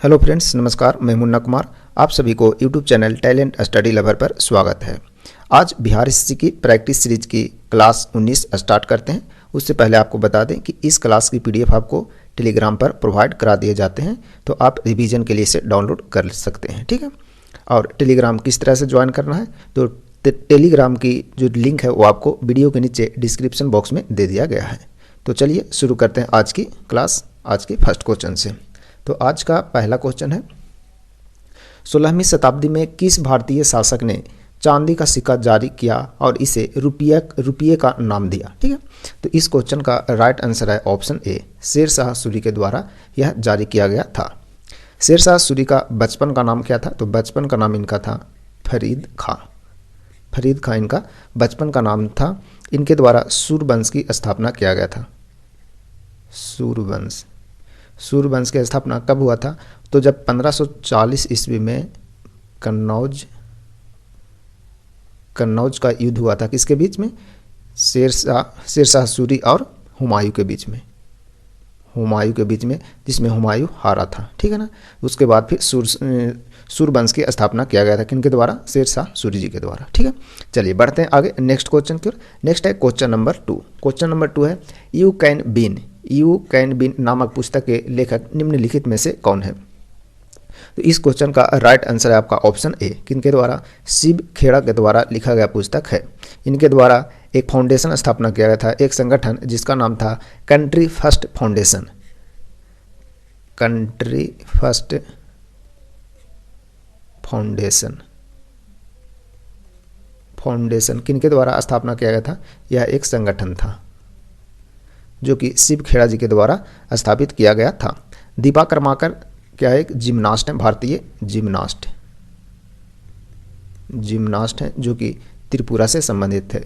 Hello friends, नमस्कार। मैं मुन्ना कुमार। आप सभी को YouTube channel talent study lover पर स्वागत है। आज बिहार हिस्ट्री की प्रैक्टिस सीरीज की क्लास 19 स्टार्ट करते हैं। उससे पहले आपको बता दें कि इस क्लास की पीडीएफ आपको टेलीग्राम पर प्रोवाइड करा दिए जाते हैं, तो आप रिवीजन के लिए इसे डाउनलोड कर सकते हैं। ठीक है। और टेलीग्राम किस तरह से ज्वाइन करना है, तो टेलीग्राम की जो लिंक है वो आपको वीडियो के नीचे डिस्क्रिप्शन बॉक्स में दे दिया गया है। तो चलिए शुरू करते हैं आज की क्लास, आज के फर्स्ट क्वेश्चन से। तो आज का पहला क्वेश्चन है, 16वीं शताब्दी में किस भारतीय शासक ने चांदी का सिक्का जारी किया और इसे रुपये का नाम दिया। ठीक है। तो इस क्वेश्चन का राइट आंसर है ऑप्शन ए, शेर शाह सूरी के द्वारा यह जारी किया गया था। शेर शाह सूरी का बचपन का नाम क्या था, तो बचपन का नाम इनका था फरीद खां। फरीद खां इनका बचपन का नाम था। इनके द्वारा सूरवंश की स्थापना किया गया था। सूरवंश की स्थापना कब हुआ था, तो जब 1540 ईस्वी में कन्नौज का युद्ध हुआ था। किसके बीच में? शेर शाह सूरी और हुमायूं के बीच में, जिसमें हुमायूं हारा था। ठीक है ना। उसके बाद फिर सूरवंश की स्थापना किया गया था। किनके द्वारा? शेर शाह सूरी जी के द्वारा। ठीक है। चलिए बढ़ते हैं आगे नेक्स्ट क्वेश्चन की ओर। नेक्स्ट है क्वेश्चन नंबर 2। क्वेश्चन नंबर 2 है, यू कैन बीन नामक पुस्तक के लेखक निम्नलिखित में से कौन है। तो इस क्वेश्चन का राइट आंसर है आपका ऑप्शन ए। किनके द्वारा? शिव खेड़ा के द्वारा लिखा गया पुस्तक है। इनके द्वारा एक फाउंडेशन स्थापना किया गया था, एक संगठन जिसका नाम था कंट्री फर्स्ट फाउंडेशन किनके द्वारा स्थापना किया गया था? यह एक संगठन था जो कि शिव खेड़ा जी के द्वारा स्थापित किया गया था। दीपा कर्माकर क्या है? एक जिम्नास्ट है, भारतीय जिम्नास्ट है, जो कि त्रिपुरा से संबंधित है,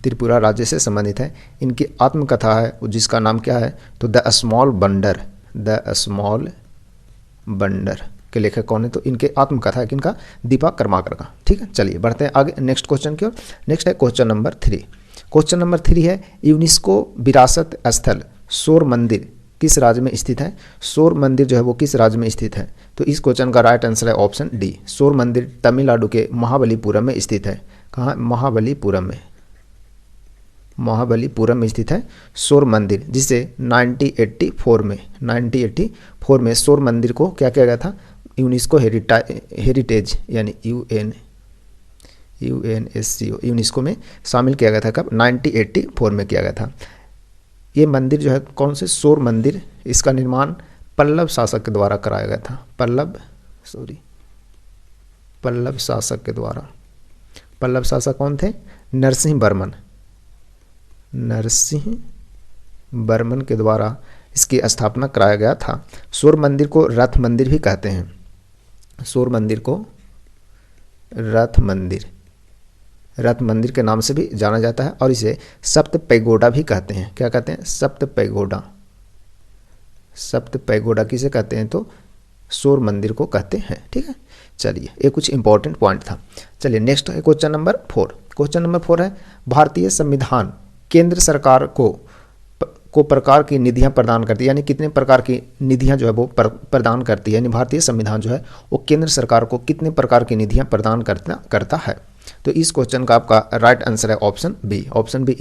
त्रिपुरा राज्य से संबंधित है। इनकी आत्मकथा है जिसका नाम क्या है, तो द स्मॉल बंडर के लेखक कौन है, तो इनके आत्मकथा है किनका? दीपा कर्माकर का। ठीक है। चलिए बढ़ते हैं आगे नेक्स्ट क्वेश्चन की ओर। नेक्स्ट है क्वेश्चन नंबर 3। क्वेश्चन नंबर 3 है, यूनेस्को विरासत स्थल शोर मंदिर किस राज्य में स्थित है। शोर मंदिर जो है वो किस राज्य में स्थित है, तो इस क्वेश्चन का राइट आंसर है ऑप्शन डी। शोर मंदिर तमिलनाडु के महाबलीपुरम में स्थित है। कहाँ? महाबलीपुरम में स्थित है शोर मंदिर, जिसे 1984 में शोर मंदिर को क्या किया गया था? यूनेस्को हेरिटेज यानी UNESCO यूनेस्को में शामिल किया गया था। कब? 1984 में किया गया था। ये मंदिर जो है कौन से? शोर मंदिर। इसका निर्माण पल्लव शासक के द्वारा कराया गया था। पल्लव शासक के द्वारा। पल्लव शासक कौन थे? नरसिंह बर्मन के द्वारा इसकी स्थापना कराया गया था। शोर मंदिर को रथ मंदिर भी कहते हैं। शोर मंदिर को रथ मंदिर के नाम से भी जाना जाता है, और इसे सप्त पैगोडा भी कहते हैं। क्या कहते हैं? सप्त पैगोडा किसे कहते हैं, तो शोर मंदिर को कहते हैं। ठीक है। चलिए ये कुछ इंपॉर्टेंट पॉइंट था। चलिए नेक्स्ट है क्वेश्चन नंबर 4। क्वेश्चन नंबर 4 है, भारतीय संविधान केंद्र सरकार को प्रकार की निधियां प्रदान करती है, यानी कितने प्रकार की निधियां जो है वो प्रदान करती है। यानी भारतीय संविधान जो है वो केंद्र सरकार को कितने प्रकार की निधियां प्रदान करता है। तो इस क्वेश्चन का आपका राइट आंसर है ऑप्शन बी।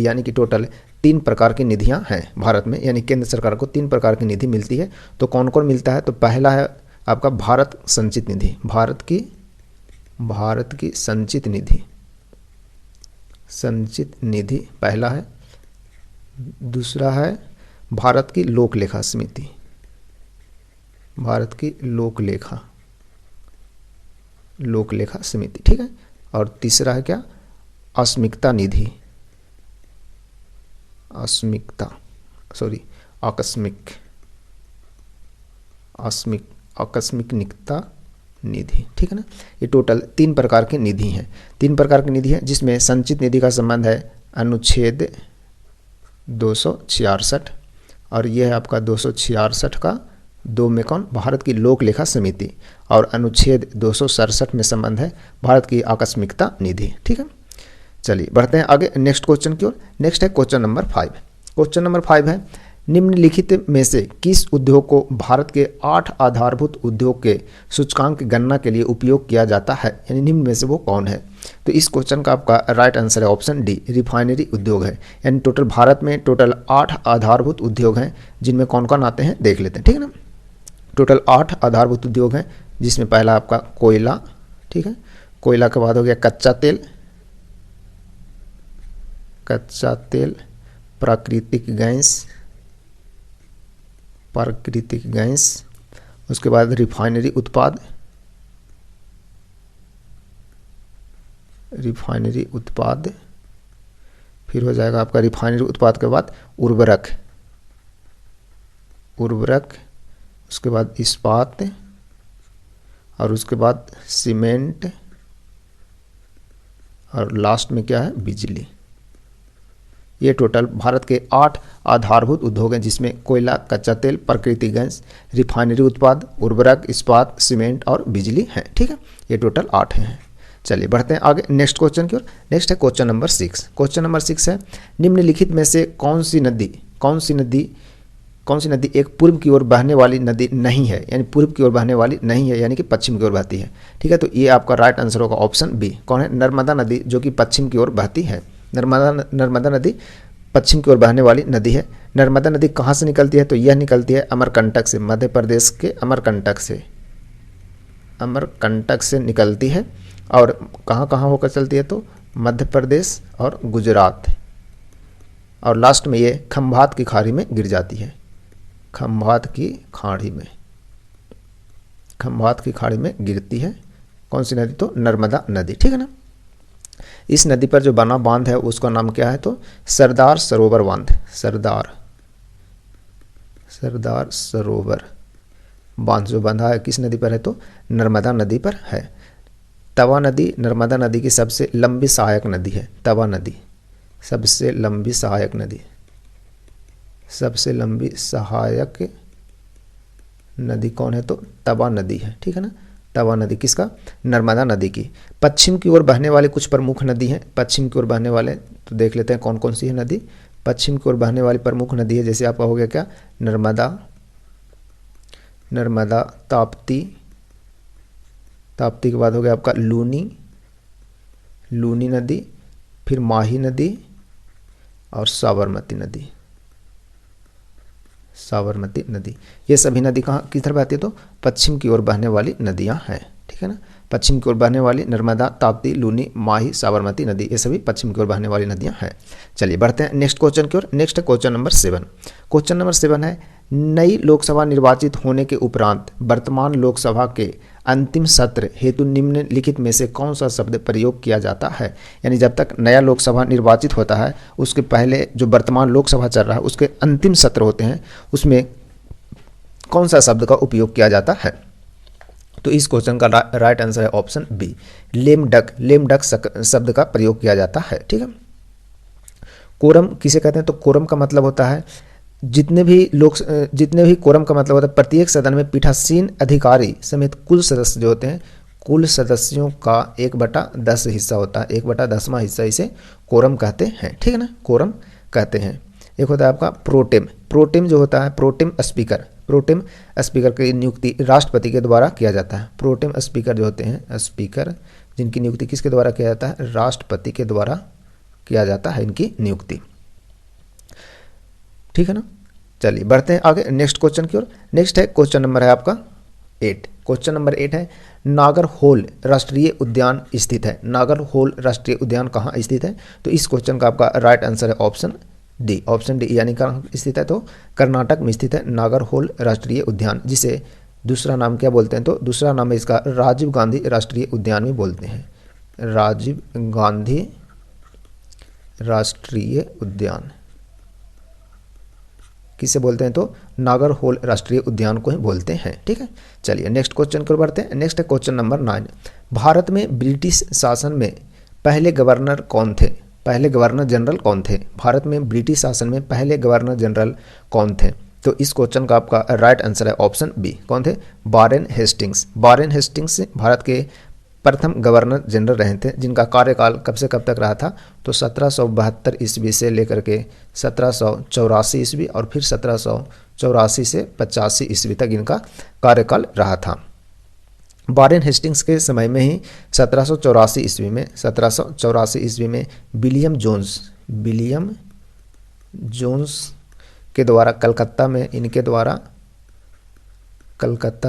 यानी कि टोटल 3 प्रकार की निधियां हैं भारत में, यानी केंद्र सरकार को 3 प्रकार की निधि मिलती है। तो कौन कौन मिलता है, तो पहला है आपका भारत संचित निधि, भारत की संचित निधि पहला है। दूसरा है भारत की लोक लेखा समिति, ठीक है। और तीसरा है क्या? आकस्मिकता निधि, ठीक है ना। ये टोटल 3 प्रकार की निधि हैं। 3 प्रकार की निधि है, जिसमें संचित निधि का संबंध है अनुच्छेद 266, और यह है आपका 266 का 2 में कौन? भारत की लोक लेखा समिति। और अनुच्छेद 267 में संबंध है भारत की आकस्मिकता निधि। ठीक है। चलिए बढ़ते हैं आगे नेक्स्ट क्वेश्चन की ओर। नेक्स्ट है क्वेश्चन नंबर 5। क्वेश्चन नंबर 5 है, निम्नलिखित में से किस उद्योग को भारत के 8 आधारभूत उद्योग के सूचकांक की गणना के लिए उपयोग किया जाता है, यानी निम्न में से वो कौन है। तो इस क्वेश्चन का आपका राइट आंसर है ऑप्शन डी, रिफाइनरी उद्योग है। यानी टोटल भारत में टोटल 8 आधारभूत उद्योग हैं, जिनमें कौन कौन आते हैं देख लेते हैं, ठीक है ना। टोटल 8 आधारभूत उद्योग हैं, जिसमें पहला आपका कोयला, ठीक है, कोयला के बाद हो गया कच्चा तेल, प्राकृतिक गैस, उसके बाद रिफाइनरी उत्पाद, फिर हो जाएगा आपका रिफाइनरी उत्पाद के बाद उर्वरक, उसके बाद इस्पात, और उसके बाद सीमेंट, और लास्ट में क्या है, बिजली। ये टोटल भारत के 8 आधारभूत उद्योग हैं, जिसमें कोयला, कच्चा तेल, प्राकृतिक गैस, रिफाइनरी उत्पाद, उर्वरक, इस्पात, सीमेंट और बिजली है, ठीक है। ये टोटल 8 हैं। चलिए बढ़ते हैं आगे नेक्स्ट क्वेश्चन की ओर। नेक्स्ट है क्वेश्चन नंबर 6। क्वेश्चन नंबर 6 है, निम्नलिखित में से कौन सी नदी एक पूर्व की ओर बहने वाली नदी नहीं है, यानी पूर्व की ओर बहने वाली नहीं है, यानी कि पश्चिम की ओर बहती है, ठीक है। तो ये आपका राइट आंसर होगा ऑप्शन बी, कौन है, नर्मदा नदी, जो कि पश्चिम की ओर बहती है। नर्मदा नदी पश्चिम की ओर बहने वाली नदी है। नर्मदा नदी कहाँ से निकलती है, तो यह निकलती है अमरकंटक से, मध्य प्रदेश के अमरकंटक से निकलती है। और कहाँ कहाँ होकर चलती है, तो मध्य प्रदेश और गुजरात, और लास्ट में ये खंभात की खाड़ी में गिर जाती है, खंभात की खाड़ी में गिरती है। कौन सी नदी, तो नर्मदा नदी, ठीक है ना। इस नदी पर जो बना बांध है उसका नाम क्या है, तो सरदार सरोवर बांध, सरदार सरोवर बांध जो बंधा है किस नदी पर है, तो नर्मदा नदी पर है। तवा नदी नर्मदा नदी की सबसे लंबी सहायक नदी है, तवा नदी सबसे लंबी सहायक नदी कौन है, तो तवा नदी है, ठीक है ना। तवा नदी किसका, नर्मदा नदी की। पश्चिम की ओर बहने वाले कुछ प्रमुख नदी हैं, पश्चिम की ओर बहने वाले तो देख लेते हैं कौन कौन सी है नदी। पश्चिम की ओर बहने वाली प्रमुख नदी है, जैसे आपका हो गया क्या, नर्मदा, ताप्ती के बाद हो गया आपका लूनी नदी, फिर माही नदी और साबरमती नदी। ये सभी नदी कहाँ किधर बहती है, तो पश्चिम की ओर बहने वाली नदियाँ हैं, ठीक है ना। पश्चिम की ओर बहने वाली नर्मदा, ताप्ती, लूनी, माही, साबरमती नदी, ये सभी पश्चिम की ओर बहने वाली नदियाँ हैं। चलिए बढ़ते हैं नेक्स्ट क्वेश्चन की ओर। नेक्स्ट है क्वेश्चन नंबर 7। क्वेश्चन नंबर 7 है, नई लोकसभा निर्वाचित होने के उपरांत वर्तमान लोकसभा के अंतिम सत्र हेतु निम्नलिखित में से कौन सा शब्द प्रयोग किया जाता है। यानी जब तक नया लोकसभा निर्वाचित होता है, उसके पहले जो वर्तमान लोकसभा चल रहा है उसके अंतिम सत्र होते हैं, उसमें कौन सा शब्द का उपयोग किया जाता है। तो इस क्वेश्चन का राइट आंसर है ऑप्शन बी, लेम डक शब्द का प्रयोग किया जाता है, ठीक है। कोरम किसे कहते हैं, तो कोरम का मतलब होता है जितने भी कोरम का मतलब होता है प्रत्येक सदन में पीठासीन अधिकारी समेत कुल सदस्य जो होते हैं, कुल सदस्यों का 1/10 हिस्सा होता है, 1/10वां हिस्सा इसे कोरम कहते हैं, ठीक है ना, कोरम कहते हैं। एक होता है आपका प्रोटेम जो होता है, प्रोटेम स्पीकर की नियुक्ति राष्ट्रपति के द्वारा किया जाता है। प्रोटेम स्पीकर जो होते हैं, स्पीकर जिनकी नियुक्ति किसके द्वारा किया जाता है, राष्ट्रपति के द्वारा किया जाता है इनकी नियुक्ति, ठीक है ना। चलिए बढ़ते हैं आगे नेक्स्ट क्वेश्चन की ओर। नेक्स्ट है क्वेश्चन नंबर है आपका 8। क्वेश्चन नंबर 8 है, नागरहोल राष्ट्रीय उद्यान स्थित है। नागरहोल राष्ट्रीय उद्यान कहाँ स्थित है, तो इस क्वेश्चन का आपका राइट आंसर है ऑप्शन डी, यानी कहाँ स्थित है, तो कर्नाटक में स्थित है नागरहोल राष्ट्रीय उद्यान, जिसे दूसरा नाम क्या बोलते हैं, तो दूसरा नाम है इसका राजीव गांधी राष्ट्रीय उद्यान भी बोलते हैं। राजीव गांधी राष्ट्रीय उद्यान किसे बोलते हैं, तो नागरहोल राष्ट्रीय उद्यान को ही बोलते हैं, ठीक है। चलिए नेक्स्ट क्वेश्चन को बढ़ते हैं। नेक्स्ट है क्वेश्चन नंबर 9। भारत में ब्रिटिश शासन में पहले गवर्नर कौन थे, पहले गवर्नर जनरल कौन थे। भारत में ब्रिटिश शासन में पहले गवर्नर जनरल कौन थे, तो इस क्वेश्चन का आपका राइट आंसर है ऑप्शन बी, कौन थे, Warren Hastings. Warren Hastings Bharat के प्रथम गवर्नर जनरल रहे थे, जिनका कार्यकाल कब से कब तक रहा था, तो 1772 ईस्वी से लेकर के 1784 ईस्वी और फिर 1784 से 85 ईस्वी तक इनका कार्यकाल रहा था। वारेन हेस्टिंग्स के समय में ही 1784 ईस्वी में विलियम जोन्स के द्वारा कलकत्ता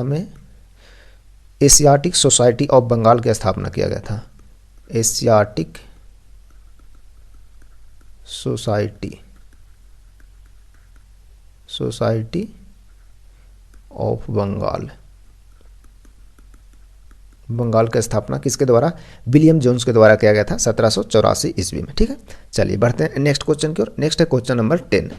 में एशियाटिक सोसाइटी ऑफ बंगाल की स्थापना किया गया था। एशियाटिक सोसाइटी ऑफ बंगाल की स्थापना किसके द्वारा, विलियम जोन्स के द्वारा किया गया था 1784 ईस्वी में। ठीक है, चलिए बढ़ते हैं नेक्स्ट क्वेश्चन की ओर। नेक्स्ट है क्वेश्चन नंबर 10।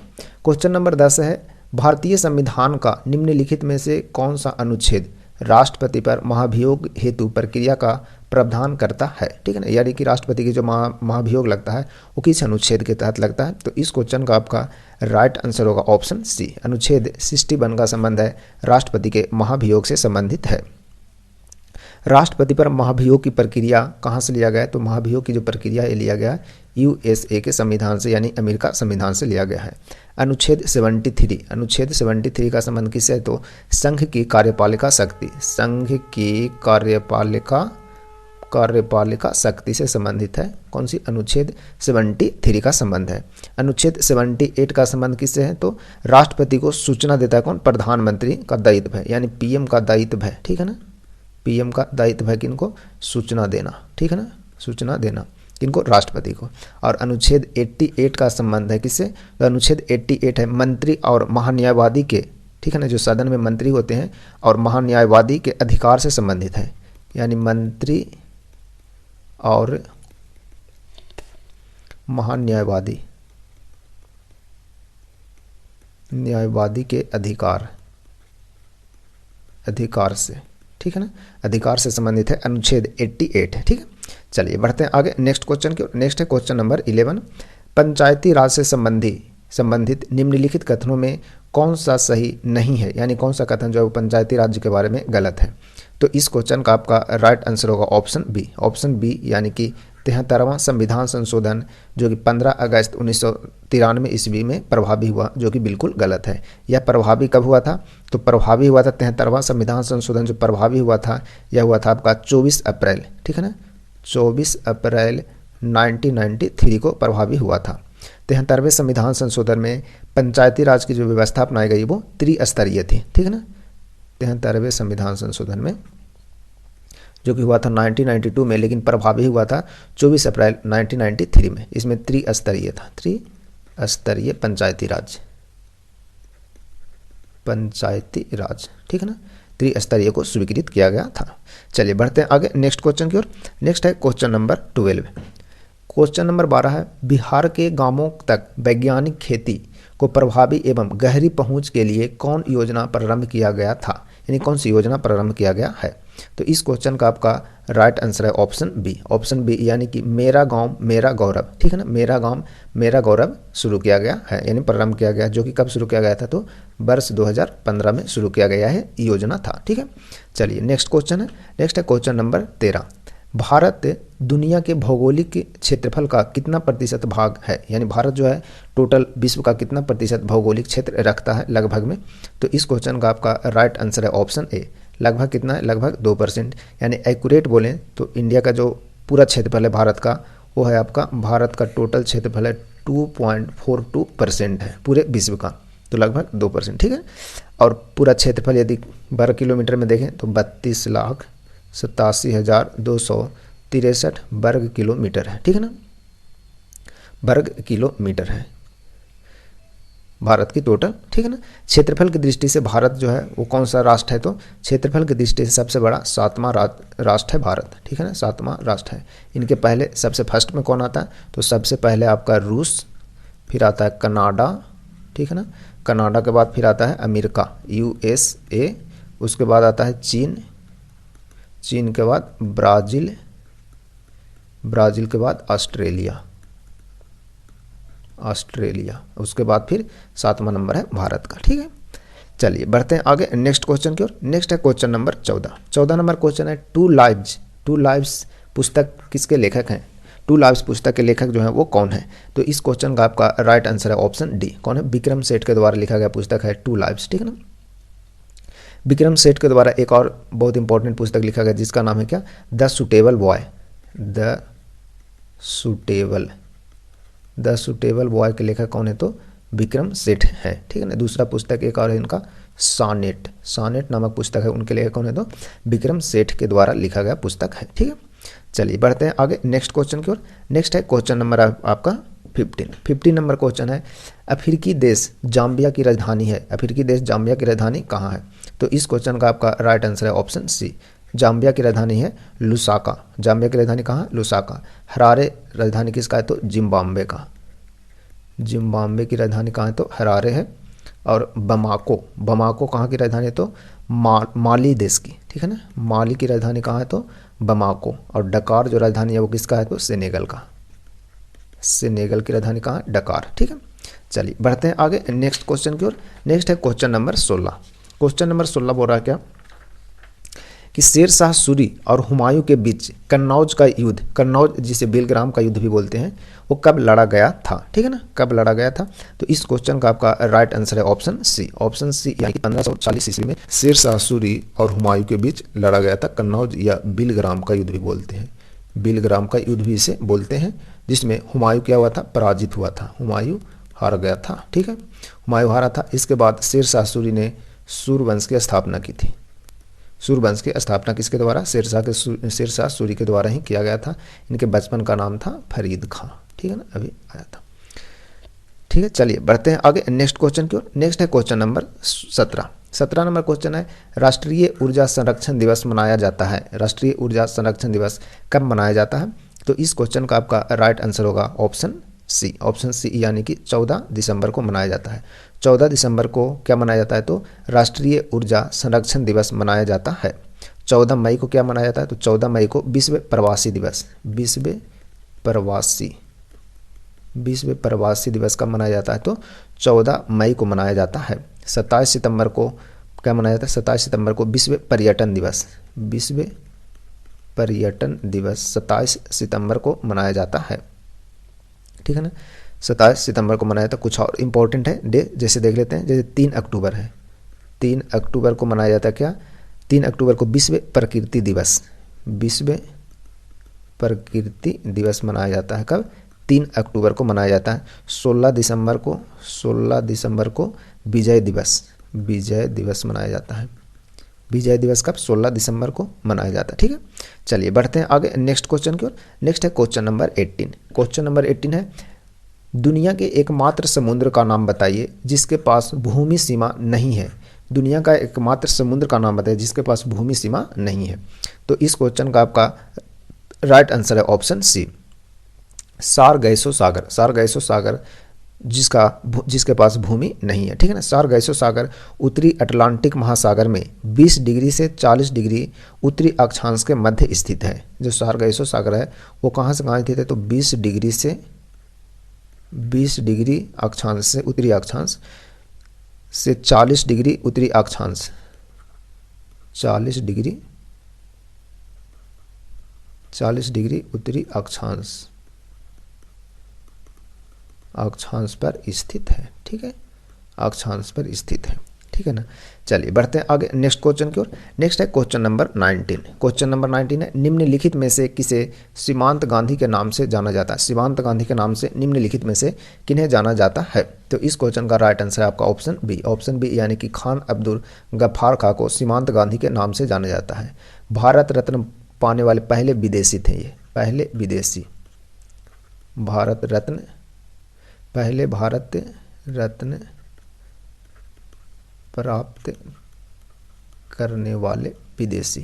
क्वेश्चन नंबर 10 है, भारतीय संविधान का निम्नलिखित में से कौन सा अनुच्छेद राष्ट्रपति पर महाभियोग हेतु प्रक्रिया का प्रावधान करता है। ठीक है ना, यानी कि राष्ट्रपति की जो महाभियोग लगता है वो किस अनुच्छेद के तहत लगता है। तो इस क्वेश्चन का आपका राइट आंसर होगा ऑप्शन सी, अनुच्छेद 61 का संबंध है राष्ट्रपति के महाभियोग से संबंधित है। राष्ट्रपति पर महाभियोग की प्रक्रिया कहाँ से लिया गया है, तो महाभियोग की जो प्रक्रिया है लिया गया यूएसए के संविधान से, यानी अमेरिका संविधान से लिया गया है। अनुच्छेद 73 का संबंध किससे है, तो संघ की कार्यपालिका शक्ति से संबंधित है। कौन सी, अनुच्छेद 73 का संबंध है। अनुच्छेद 78 का संबंध किससे है, तो राष्ट्रपति को सूचना देता है कौन, प्रधानमंत्री का दायित्व है, यानी पीएम का दायित्व है। ठीक है ना, पीएम का दायित्व है किनको, सूचना देना। ठीक है ना, सूचना देना किनको, राष्ट्रपति को। और अनुच्छेद 88 का संबंध है किससे, तो अनुच्छेद 88 है मंत्री और महान्यायवादी के, ठीक है ना, जो सदन में मंत्री होते हैं और महान्यायवादी के अधिकार से संबंधित है, यानी मंत्री और महान्यायवादी के अधिकार से, ठीक है ना, अधिकार से संबंधित है अनुच्छेद 88 है। ठीक है, चलिए बढ़ते हैं आगे नेक्स्ट क्वेश्चन की। नेक्स्ट है क्वेश्चन नंबर 11, पंचायती राज से संबंधित निम्नलिखित कथनों में कौन सा सही नहीं है, यानी कौन सा कथन जो है वो पंचायती राज्य के बारे में गलत है। तो इस क्वेश्चन का आपका राइट आंसर होगा ऑप्शन बी, यानी कि 73वां संविधान संशोधन जो कि 15 अगस्त 1993 ईस्वी में प्रभावी हुआ, जो कि बिल्कुल गलत है। यह प्रभावी कब हुआ था, तो प्रभावी हुआ था 73वां संविधान संशोधन जो प्रभावी हुआ था, यह हुआ था आपका 24 अप्रैल, ठीक है ना, 24 अप्रैल 1993 को प्रभावी हुआ था। 73वें संविधान संशोधन में पंचायती राज की जो व्यवस्था अपनाई गई वो त्रिस्तरीय थी। ठीक है ना, 73वें संविधान संशोधन में जो कि हुआ था 1992 में, लेकिन प्रभावी हुआ था 24 अप्रैल 1993 में। इसमें त्रिस्तरीय था, त्रिस्तरीय पंचायती राज, ठीक है ना, त्रिस्तरीय को स्वीकृत किया गया था। चलिए बढ़ते हैं आगे नेक्स्ट क्वेश्चन की ओर। नेक्स्ट है क्वेश्चन नंबर 12। क्वेश्चन नंबर 12 है, बिहार के गांवों तक वैज्ञानिक खेती को प्रभावी एवं गहरी पहुंच के लिए कौन योजना प्रारंभ किया गया था, यानी कौन सी योजना प्रारंभ किया गया है। तो इस क्वेश्चन का आपका राइट आंसर है ऑप्शन बी, यानी कि मेरा गांव मेरा गौरव, ठीक है ना, मेरा गांव मेरा गौरव शुरू किया गया है, यानी प्रारंभ किया गया, जो कि कब शुरू किया गया था, तो वर्ष 2015 में शुरू किया गया है योजना था। ठीक है, चलिए नेक्स्ट क्वेश्चन है। नेक्स्ट है क्वेश्चन नंबर 13, भारत दुनिया के भौगोलिक क्षेत्रफल का कितना प्रतिशत भाग है, यानी भारत जो है टोटल विश्व का कितना प्रतिशत भौगोलिक क्षेत्र रखता है लगभग में। तो इस क्वेश्चन का आपका राइट आंसर है ऑप्शन ए, लगभग कितना है, लगभग 2%, यानी एक्यूरेट बोलें तो इंडिया का जो पूरा क्षेत्रफल है भारत का, वो है आपका, भारत का टोटल क्षेत्रफल है 2.42% है पूरे विश्व का, तो लगभग 2%। ठीक है, और पूरा क्षेत्रफल यदि वर्ग किलोमीटर में देखें तो 32,87,263 वर्ग किलोमीटर है। ठीक है ना, वर्ग किलोमीटर है भारत की टोटल। ठीक है ना, क्षेत्रफल की दृष्टि से भारत जो है वो कौन सा राष्ट्र है, तो क्षेत्रफल की दृष्टि से सबसे बड़ा 7वां राष्ट्र है भारत। ठीक है ना, 7वां राष्ट्र है। इनके पहले सबसे फर्स्ट में कौन आता है, तो सबसे पहले आपका रूस, फिर आता है कनाडा, ठीक है ना, कनाडा के बाद फिर आता है अमेरिका USA, उसके बाद आता है चीन के बाद ब्राज़ील के बाद ऑस्ट्रेलिया, उसके बाद फिर 7वां नंबर है भारत का। ठीक है, चलिए बढ़ते हैं आगे नेक्स्ट क्वेश्चन की ओर। नेक्स्ट है क्वेश्चन नंबर 14 नंबर क्वेश्चन है, 2 lives टू लाइव्स पुस्तक किसके लेखक हैं? टू लाइव्स पुस्तक के लेखक जो हैं वो कौन है? तो इस क्वेश्चन का आपका राइट आंसर है ऑप्शन डी। कौन है? विक्रम सेठ के द्वारा लिखा गया पुस्तक है टू लाइव्स, ठीक है ना। विक्रम सेठ के द्वारा एक और बहुत इंपॉर्टेंट पुस्तक लिखा गया जिसका नाम है क्या? The suitable boy. The suitable boy के लेखक कौन है? तो विक्रम सेठ है, ठीक है ना। दूसरा पुस्तक एक और है इनका सानेट नामक पुस्तक है, उनके लेखक कौन है? तो विक्रम सेठ के द्वारा लिखा गया पुस्तक है, ठीक है। चलिए बढ़ते हैं आगे नेक्स्ट क्वेश्चन की ओर। नेक्स्ट है क्वेश्चन नंबर आपका 15 नंबर क्वेश्चन है, अफ्रीकी देश जाम्बिया की राजधानी है। अफ्रीकी देश जाम्बिया की राजधानी कहाँ है? तो इस क्वेश्चन का आपका राइट आंसर है ऑप्शन सी। जाम्बिया की राजधानी है लुसाका। जाम्बिया की राजधानी कहाँ? लुसाका। हरारे राजधानी किसका है? तो जिम्बाब्वे का। जिम्बाब्वे की राजधानी कहाँ है? तो हरारे है। और बमाको कहाँ की राजधानी है? तो माली देश की, ठीक है ना। माली की राजधानी कहाँ है? तो बमाको। और डकार जो राजधानी है वो किसका है? तो सेनेगल का। सेनेगल की राजधानी कहाँ है? डकार, ठीक है। चलिए बढ़ते हैं आगे नेक्स्ट क्वेश्चन की ओर। नेक्स्ट है क्वेश्चन नंबर 16। क्वेश्चन नंबर 16 बोल रहा है क्या कि शेर शाह सूरी और हुमायूं के बीच कन्नौज का युद्ध, कन्नौज जिसे बेलग्राम का युद्ध भी बोलते हैं, वो कब लड़ा गया था? ठीक है ना, कब लड़ा गया था? तो इस क्वेश्चन का आपका राइट आंसर है ऑप्शन सी। ऑप्शन सी यानी कि 1540 ईस्वी में शेर शाह सूरी और हुमायूं के बीच लड़ा गया था कन्नौज या बेलग्राम का युद्ध भी बोलते हैं। बेलग्राम का युद्ध भी इसे बोलते हैं, जिसमें हुमायूं क्या हुआ था? पराजित हुआ था। हुमायूं हार गया था, ठीक है। हुमायूं हारा था। इसके बाद शेर शाह सूरी ने सूरवंश की स्थापना की थी। सूरवंश की स्थापना किसके द्वारा? शेर शाह सूरी के द्वारा ही किया गया था। इनके बचपन का नाम था फरीद खां, ठीक है ना, अभी आया था, ठीक है। चलिए बढ़ते हैं आगे नेक्स्ट क्वेश्चन की ओर। नेक्स्ट है क्वेश्चन नंबर 17। 17 नंबर क्वेश्चन है, राष्ट्रीय ऊर्जा संरक्षण दिवस मनाया जाता है। राष्ट्रीय ऊर्जा संरक्षण दिवस कब मनाया जाता है? तो इस क्वेश्चन का आपका राइट आंसर होगा ऑप्शन सी। ऑप्शन सी यानी कि 14 दिसंबर को मनाया जाता है। 14 दिसंबर को क्या मनाया जाता है? तो राष्ट्रीय ऊर्जा संरक्षण दिवस मनाया जाता है। 14 मई को क्या मनाया जाता है? तो 14 मई को विश्व प्रवासी दिवस, विश्व प्रवासी दिवस कब मनाया जाता है? तो 14 मई को मनाया जाता है। 27 सितंबर को क्या मनाया जाता है? 27 सितंबर को विश्व पर्यटन दिवस, विश्व पर्यटन दिवस 27 सितंबर को मनाया जाता है, ठीक है ना। 27 सितंबर को मनाया था। कुछ और इम्पोर्टेंट है डे जैसे देख लेते हैं, जैसे 3 अक्टूबर है। 3 अक्टूबर को मनाया जाता है क्या? 3 अक्टूबर को विश्व प्रकृति दिवस, विश्व प्रकृति दिवस मनाया जाता है। कब? 3 अक्टूबर को मनाया जाता है। 16 दिसंबर को विजय दिवस मनाया जाता है। विजय दिवस कब? 16 दिसंबर को मनाया जाता है, ठीक है। चलिए बढ़ते हैं आगे नेक्स्ट क्वेश्चन की ओर। नेक्स्ट है क्वेश्चन नंबर 18। क्वेश्चन नंबर 18 है, दुनिया के एकमात्र समुद्र का नाम बताइए जिसके पास भूमि सीमा नहीं है। दुनिया का एकमात्र समुद्र का नाम बताइए जिसके पास भूमि सीमा नहीं है। तो इस क्वेश्चन का आपका राइट आंसर है ऑप्शन सी, सारगैसो सागर जिसके पास भूमि नहीं है, ठीक है ना। सारगैसो सागर उत्तरी अटलांटिक महासागर में 20 डिग्री से 40 डिग्री उत्तरी अक्षांश के मध्य स्थित है। जो सारगैसो सागर है वो कहाँ से कहाँ स्थित है? तो 20 डिग्री अक्षांश से उत्तरी अक्षांश से 40 डिग्री उत्तरी अक्षांश, 40 डिग्री उत्तरी अक्षांश पर स्थित है, ठीक है, अक्षांश पर स्थित है, ठीक है ना। चलिए बढ़ते हैं आगे नेक्स्ट क्वेश्चन की ओर। नेक्स्ट है क्वेश्चन नंबर 19। क्वेश्चन नंबर 19 है, निम्नलिखित में से किसे सीमांत गांधी के नाम से जाना जाता है? सीमांत गांधी के नाम से निम्नलिखित में से किन्हें जाना जाता है? तो इस क्वेश्चन का राइट आंसर है आपका ऑप्शन बी। ऑप्शन बी यानी कि खान अब्दुल गफ्फार खां को सीमांत गांधी के नाम से जाना जाता है। भारत रत्न पाने वाले पहले विदेशी थे ये, पहले विदेशी भारत रत्न प्राप्त करने वाले विदेशी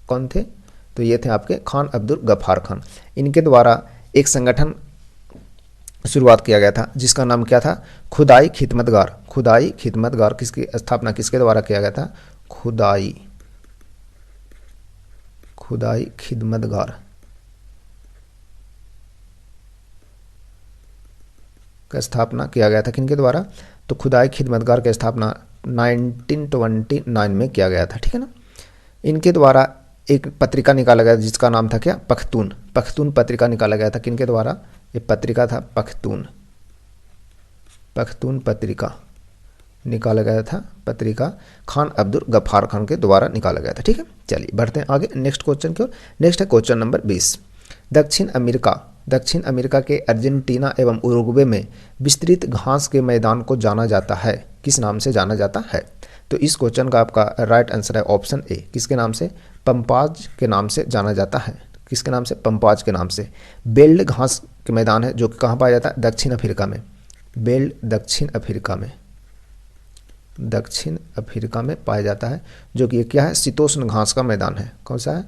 कौन थे? तो ये थे आपके खान अब्दुल गफ्फार खान। इनके द्वारा एक संगठन शुरुआत किया गया था जिसका नाम क्या था? खुदाई खिदमतगार। खुदाई खिदमतगार किसकी स्थापना किसके द्वारा किया गया था? खुदाई खिदमतगार का स्थापना किया गया था। किनके द्वारा? तो खुदाई खिदमतगार की स्थापना 1929 में किया गया था, ठीक है ना। इनके द्वारा एक पत्रिका निकाला गया जिसका नाम था क्या, पख्तून। पख्तून पत्रिका निकाला गया था किनके द्वारा, ये पत्रिका था पख्तून। पख्तून पत्रिका निकाला गया था, पत्रिका खान अब्दुल गफ्फार खान के द्वारा निकाला गया था। ठीक है, चलिए बढ़ते हैं आगे नेक्स्ट क्वेश्चन की ओर। नेक्स्ट है क्वेश्चन नंबर 20। दक्षिण अमेरिका के अर्जेंटीना एवं उरुग्वे में विस्तृत घास के मैदान को जाना जाता है, किस नाम से जाना जाता है? तो इस क्वेश्चन का आपका राइट आंसर है ऑप्शन ए, किसके नाम से, पंपाज के नाम से जाना जाता है। किसके नाम से, पंपाज के नाम से। बेल्ड घास के मैदान है जो कि कहाँ पाया जाता है, दक्षिण अफ्रीका में। बेल्ड दक्षिण अफ्रीका में पाया जाता है, जो कि क्या है, शीतोष्ण घास का मैदान है। कौन सा है,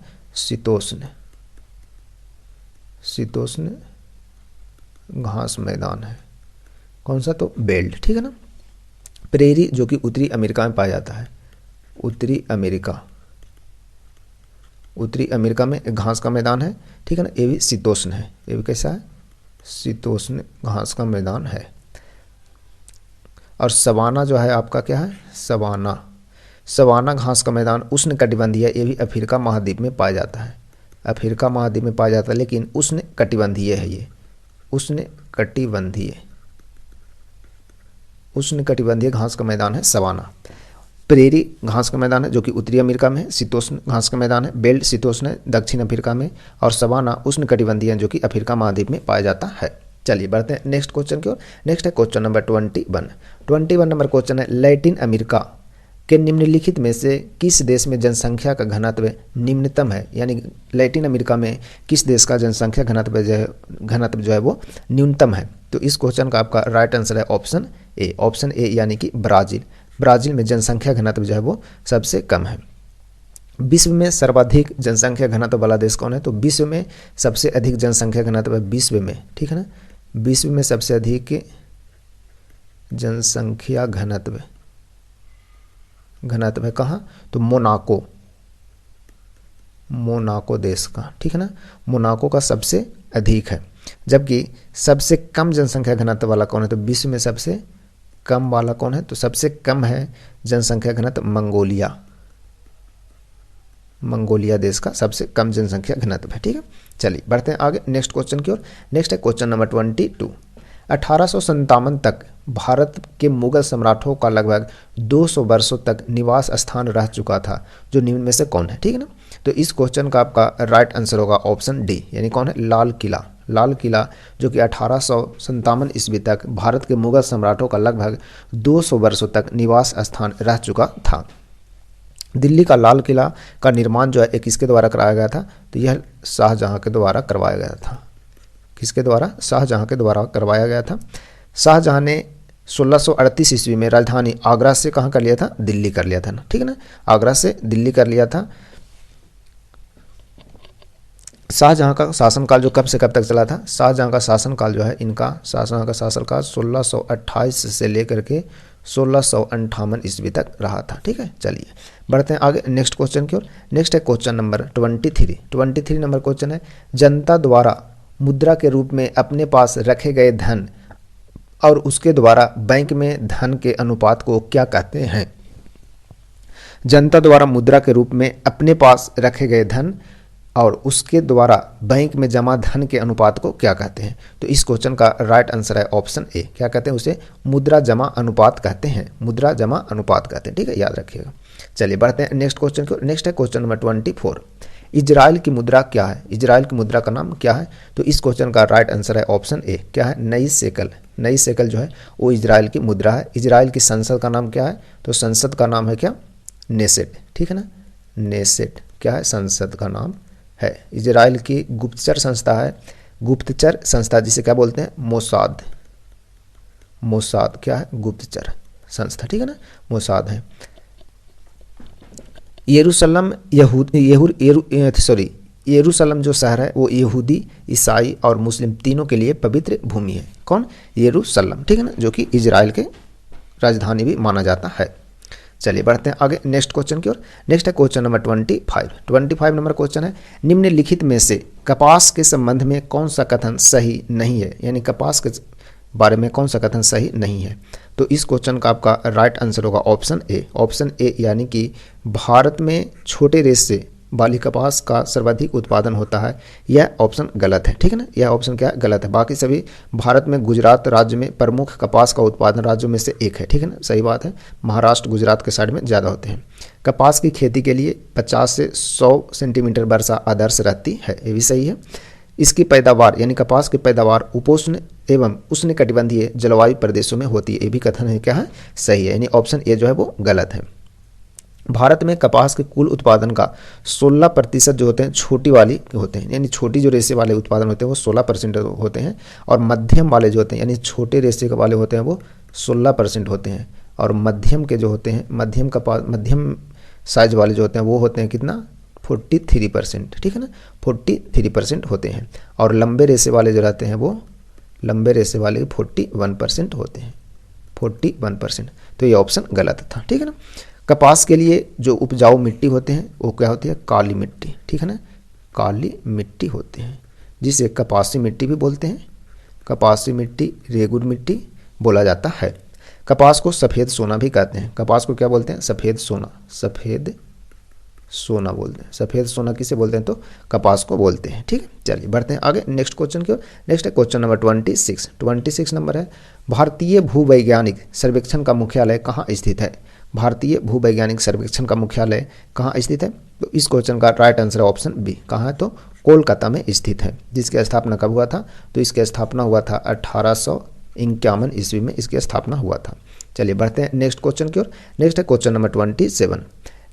शीतोष्ण घास मैदान है। कौन सा, तो बेल्ट। ठीक है ना। प्रेरी जो कि उत्तरी अमेरिका में पाया जाता है, उत्तरी अमेरिका में घास का मैदान है। ठीक है ना, ये भी शीतोष्ण है, ये भी कैसा है, शीतोष्ण घास का मैदान है। और सवाना जो है आपका क्या है, सवाना घास का मैदान उष्ण कटिबंधीय, ये भी अफ्रीका महाद्वीप में पाया जाता है। अफ्रीका महाद्वीप में पाया जाता है, लेकिन उष्ण कटिबंधीय है ये, उष्ण कटिबंधीय घास का मैदान है सवाना। प्रेरी घास का मैदान है जो कि उत्तरी अमेरिका में है, शीतोष्ण घास का मैदान है। बेल्ट शीतोष्ण है दक्षिण अफ्रीका में, और सवाना उष्ण कटिबंधीय जो कि अफ्रीका महाद्वीप में पाया जाता है। चलिए बढ़ते हैं नेक्स्ट क्वेश्चन की ओर। नेक्स्ट है क्वेश्चन नंबर 21 नंबर क्वेश्चन है, लैटिन अमेरिका के निम्नलिखित में से किस देश में जनसंख्या का घनत्व निम्नतम है? यानी लैटिन अमेरिका में किस देश का जनसंख्या घनत्व जो है वो न्यूनतम है? तो इस क्वेश्चन का आपका राइट आंसर है ऑप्शन ए, यानी कि ब्राज़ील में जनसंख्या घनत्व जो है वो सबसे कम है। विश्व में सर्वाधिक जनसंख्या घनत्व वाला देश कौन है? तो विश्व में सबसे अधिक जनसंख्या घनत्व है विश्व में, ठीक है ना, विश्व में सबसे अधिक जनसंख्या घनत्व है कहाँ? तो मोनाको देश का, ठीक है ना, मोनाको का सबसे अधिक है। जबकि सबसे कम जनसंख्या घनत्व वाला कौन है? तो विश्व में सबसे कम वाला कौन है? तो सबसे कम है जनसंख्या घनत्व मंगोलिया देश का सबसे कम जनसंख्या घनत्व है। ठीक है, चलिए बढ़ते हैं आगे नेक्स्ट क्वेश्चन की ओर। नेक्स्ट है क्वेश्चन नंबर 22। 1857 तक भारत के मुगल सम्राटों का लगभग 200 वर्षों तक निवास स्थान रह चुका था, जो निम्न में से कौन है? ठीक है ना। तो इस क्वेश्चन का आपका राइट आंसर होगा ऑप्शन डी, यानी कौन है? लाल किला जो कि 1857 ईस्वी तक भारत के मुगल सम्राटों का लगभग 200 वर्षों तक निवास स्थान रह चुका था। दिल्ली का लाल किला का निर्माण जो है किसके द्वारा कराया गया था? तो यह शाहजहां के द्वारा करवाया गया था। किसके द्वारा? शाहजहां के द्वारा करवाया गया था। शाहजहां ने 1638 ईस्वी में राजधानी आगरा से कहाँ कर लिया था? दिल्ली कर लिया था ना, ठीक है ना, आगरा से दिल्ली कर लिया था। शाहजहां का शासनकाल जो कब से कब तक चला था? शाहजहां का शासनकाल जो है, इनका शाहजहां का शासनकाल 1628 से लेकर के 1658 ईस्वी तक रहा था। ठीक है, चलिए बढ़ते हैं आगे नेक्स्ट क्वेश्चन की ओर। नेक्स्ट है क्वेश्चन नंबर 23 नंबर क्वेश्चन है, जनता द्वारा मुद्रा के रूप में अपने पास रखे गए धन और उसके द्वारा बैंक में धन के अनुपात को क्या कहते हैं? जनता द्वारा मुद्रा के रूप में अपने पास रखे गए धन और उसके द्वारा बैंक में जमा धन के अनुपात को क्या कहते हैं? तो इस क्वेश्चन का राइट आंसर है ऑप्शन ए, क्या कहते हैं? उसे मुद्रा जमा अनुपात कहते हैं, मुद्रा जमा अनुपात कहते हैं। ठीक है, याद रखिएगा। चलिए बढ़ते हैं नेक्स्ट क्वेश्चन की ओर। नेक्स्ट है क्वेश्चन नंबर 24। इजराइल की मुद्रा क्या है? इजराइल की मुद्रा का नाम क्या है? तो इस क्वेश्चन का राइट आंसर है ऑप्शन ए, क्या है? नई शेकल जो है वो इजराइल की मुद्रा है। इजराइल की संसद का नाम क्या है? तो संसद का नाम है क्या? नेसेट, ठीक है ना, नेसेट क्या है? संसद का नाम है। इजराइल की गुप्तचर संस्था है, गुप्तचर संस्था जिसे क्या बोलते हैं? मोसाद क्या है? गुप्तचर संस्था, ठीक है ना, मोसाद है। यरूशलेम यरूशलेम जो शहर है वो यहूदी, ईसाई और मुस्लिम तीनों के लिए पवित्र भूमि है। कौन? यरूशलेम, ठीक है ना, जो कि इजराइल के राजधानी भी माना जाता है। चलिए बढ़ते हैं आगे नेक्स्ट क्वेश्चन की ओर। नेक्स्ट है क्वेश्चन नंबर 25 नंबर क्वेश्चन है, निम्नलिखित में से कपास के संबंध में कौन सा कथन सही नहीं है? यानी कपास के बारे में कौन सा कथन सही नहीं है? तो इस क्वेश्चन का आपका राइट आंसर होगा ऑप्शन ए, यानी कि भारत में छोटे रेशे वाली कपास का सर्वाधिक उत्पादन होता है, यह ऑप्शन गलत है। ठीक है ना, यह ऑप्शन क्या है? गलत है। बाकी सभी भारत में गुजरात राज्य में प्रमुख कपास का उत्पादन राज्यों में से एक है। ठीक है ना, सही बात है। महाराष्ट्र गुजरात के साइड में ज़्यादा होते हैं। कपास की खेती के लिए 50 से 100 सेंटीमीटर वर्षा आदर्श रहती है, ये भी सही है। इसकी पैदावार यानी कपास की पैदावार उपोष्ण एवं उष्णकटिबंधीय जलवायु प्रदेशों में होती है, ये भी कथन है क्या है? सही है, यानी ऑप्शन ए जो है वो गलत है। भारत में कपास के कुल उत्पादन का 16% जो होते हैं छोटी वाली होते हैं, यानी छोटी जो रेशे वाले उत्पादन होते हैं वो 16% होते हैं, और मध्यम वाले जो होते हैं यानी छोटे रेशे वाले होते हैं वो 16% होते हैं, और मध्यम के जो होते हैं मध्यम साइज वाले जो होते हैं वो होते हैं कितना? 43%। ठीक है ना, 43% होते हैं, और लंबे रेशे वाले जो रहते हैं वो लंबे रेशे वाले 41% होते हैं, 41%। तो ये ऑप्शन गलत था। ठीक है ना, कपास के लिए जो उपजाऊ मिट्टी होते हैं वो क्या होती है? काली मिट्टी। ठीक है ना, काली मिट्टी होते हैं, जिसे कपासी मिट्टी भी बोलते हैं। कपासी मिट्टी, रेगुर मिट्टी बोला जाता है। कपास को सफ़ेद सोना भी कहते हैं। कपास को क्या बोलते हैं? सफ़ेद सोना, सफ़ेद सोना बोलते हैं। सफ़ेद सोना किसे बोलते हैं? तो कपास को बोलते हैं। ठीक है, चलिए बढ़ते हैं आगे नेक्स्ट क्वेश्चन की ओर। नेक्स्ट है क्वेश्चन नंबर 26 नंबर है, भारतीय भूवैज्ञानिक सर्वेक्षण का मुख्यालय कहाँ स्थित है? भारतीय भूवैज्ञानिक सर्वेक्षण का मुख्यालय कहाँ स्थित है? तो इस क्वेश्चन का राइट आंसर है ऑप्शन बी। कहाँ है? तो कोलकाता में स्थित है। जिसकी स्थापना कब हुआ था? तो इसकी स्थापना हुआ था 1851 ईस्वी में इसकी स्थापना हुआ था। चलिए बढ़ते हैं नेक्स्ट क्वेश्चन की ओर। नेक्स्ट है क्वेश्चन नंबर 27,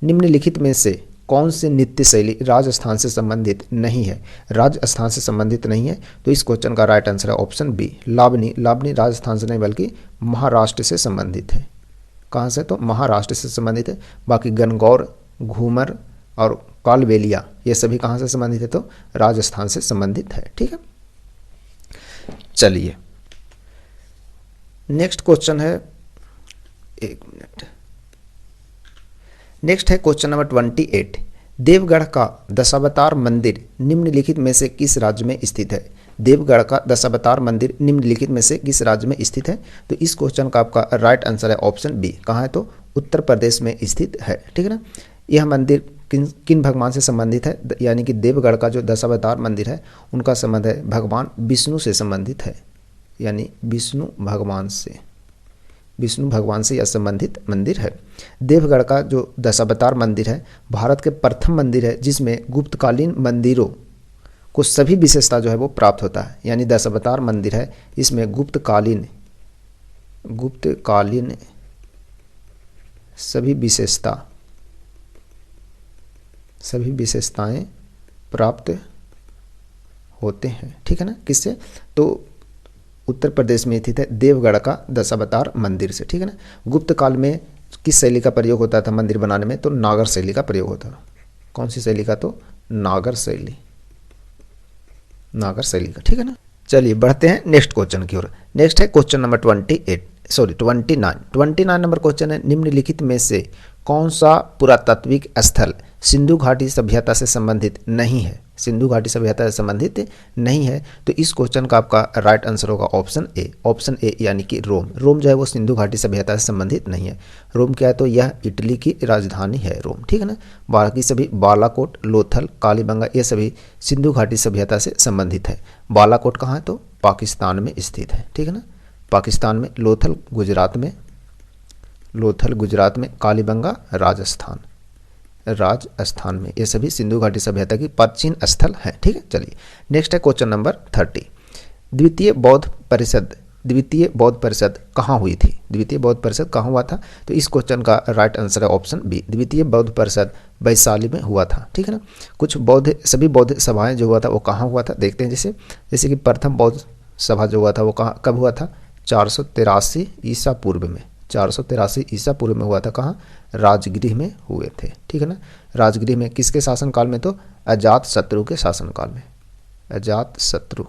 निम्नलिखित में से कौन सी नृत्य शैली राजस्थान से संबंधित नहीं है? राजस्थान से संबंधित नहीं है, तो इस क्वेश्चन का राइट आंसर है ऑप्शन बी, लावनी। लावनी राजस्थान से नहीं बल्कि महाराष्ट्र से संबंधित है। कहाँ से? तो महाराष्ट्र से संबंधित है। बाकी गणगौर, घूमर और कालबेलिया ये सभी कहाँ से संबंधित है? तो राजस्थान से संबंधित है। ठीक है, चलिए नेक्स्ट क्वेश्चन है, एक मिनट। नेक्स्ट है क्वेश्चन नंबर 28, देवगढ़ का दशावतार मंदिर निम्नलिखित में से किस राज्य में स्थित है? देवगढ़ का दशावतार मंदिर निम्नलिखित में से किस राज्य में स्थित है? तो इस क्वेश्चन का आपका राइट आंसर है ऑप्शन बी। कहाँ है? तो उत्तर प्रदेश में स्थित है। ठीक है ना, यह मंदिर किन भगवान से संबंधित है? यानी कि देवगढ़ का जो दशावतार मंदिर है उनका संबंध है भगवान विष्णु से संबंधित है, यानी विष्णु भगवान से यह संबंधित मंदिर है। देवगढ़ का जो दशावतार मंदिर है भारत के प्रथम मंदिर है जिसमें गुप्तकालीन मंदिरों को सभी विशेषता जो है वो प्राप्त होता है। यानी दशावतार मंदिर है, इसमें गुप्तकालीन सभी विशेषताएं प्राप्त होते हैं। ठीक है ना, किससे? तो उत्तर प्रदेश में स्थित है देवगढ़ का दशावतार मंदिर से। ठीक है ना, गुप्त काल में किस शैली का प्रयोग होता था मंदिर बनाने में? तो नागर शैली का प्रयोग होता था। कौन सी शैली का? तो नागर शैली का। ठीक है ना, चलिए बढ़ते हैं नेक्स्ट क्वेश्चन की ओर। नेक्स्ट है क्वेश्चन नंबर 29 नंबर क्वेश्चन है, निम्नलिखित में से कौन सा पुरातात्विक स्थल सिंधु घाटी सभ्यता से संबंधित नहीं है? सिंधु घाटी सभ्यता से संबंधित नहीं है, तो इस क्वेश्चन का आपका राइट आंसर होगा ऑप्शन ए, यानी कि रोम। रोम जो है वो सिंधु घाटी सभ्यता से संबंधित नहीं है। रोम क्या है? तो यह इटली की राजधानी है रोम। ठीक है ना, बाकी सभी बालाकोट, लोथल, कालीबंगा ये सभी सिंधु घाटी सभ्यता से संबंधित है। बालाकोट कहाँ है? तो पाकिस्तान में स्थित है। ठीक है ना, पाकिस्तान में। लोथल गुजरात में, कालीबंगा राजस्थान में, ये सभी सिंधु घाटी सभ्यता की प्राचीन स्थल हैं। ठीक है, चलिए नेक्स्ट है क्वेश्चन नंबर 30, द्वितीय बौद्ध परिषद कहाँ हुई थी? द्वितीय बौद्ध परिषद कहाँ हुआ था? तो इस क्वेश्चन का राइट आंसर है ऑप्शन बी, द्वितीय बौद्ध परिषद वैशाली में हुआ था। ठीक है ना, कुछ सभी बौद्ध सभाएं जो हुआ था वो कहाँ हुआ था देखते हैं। जैसे कि प्रथम बौद्ध सभा जो हुआ था वो कब हुआ था? 483 ईसा पूर्व में। 483 ईसा पूर्व में हुआ था। कहाँ? राजगृह में हुए थे। ठीक है ना, राजगृह में किसके शासनकाल में? तो अजातशत्रु के शासनकाल में, अजातशत्रु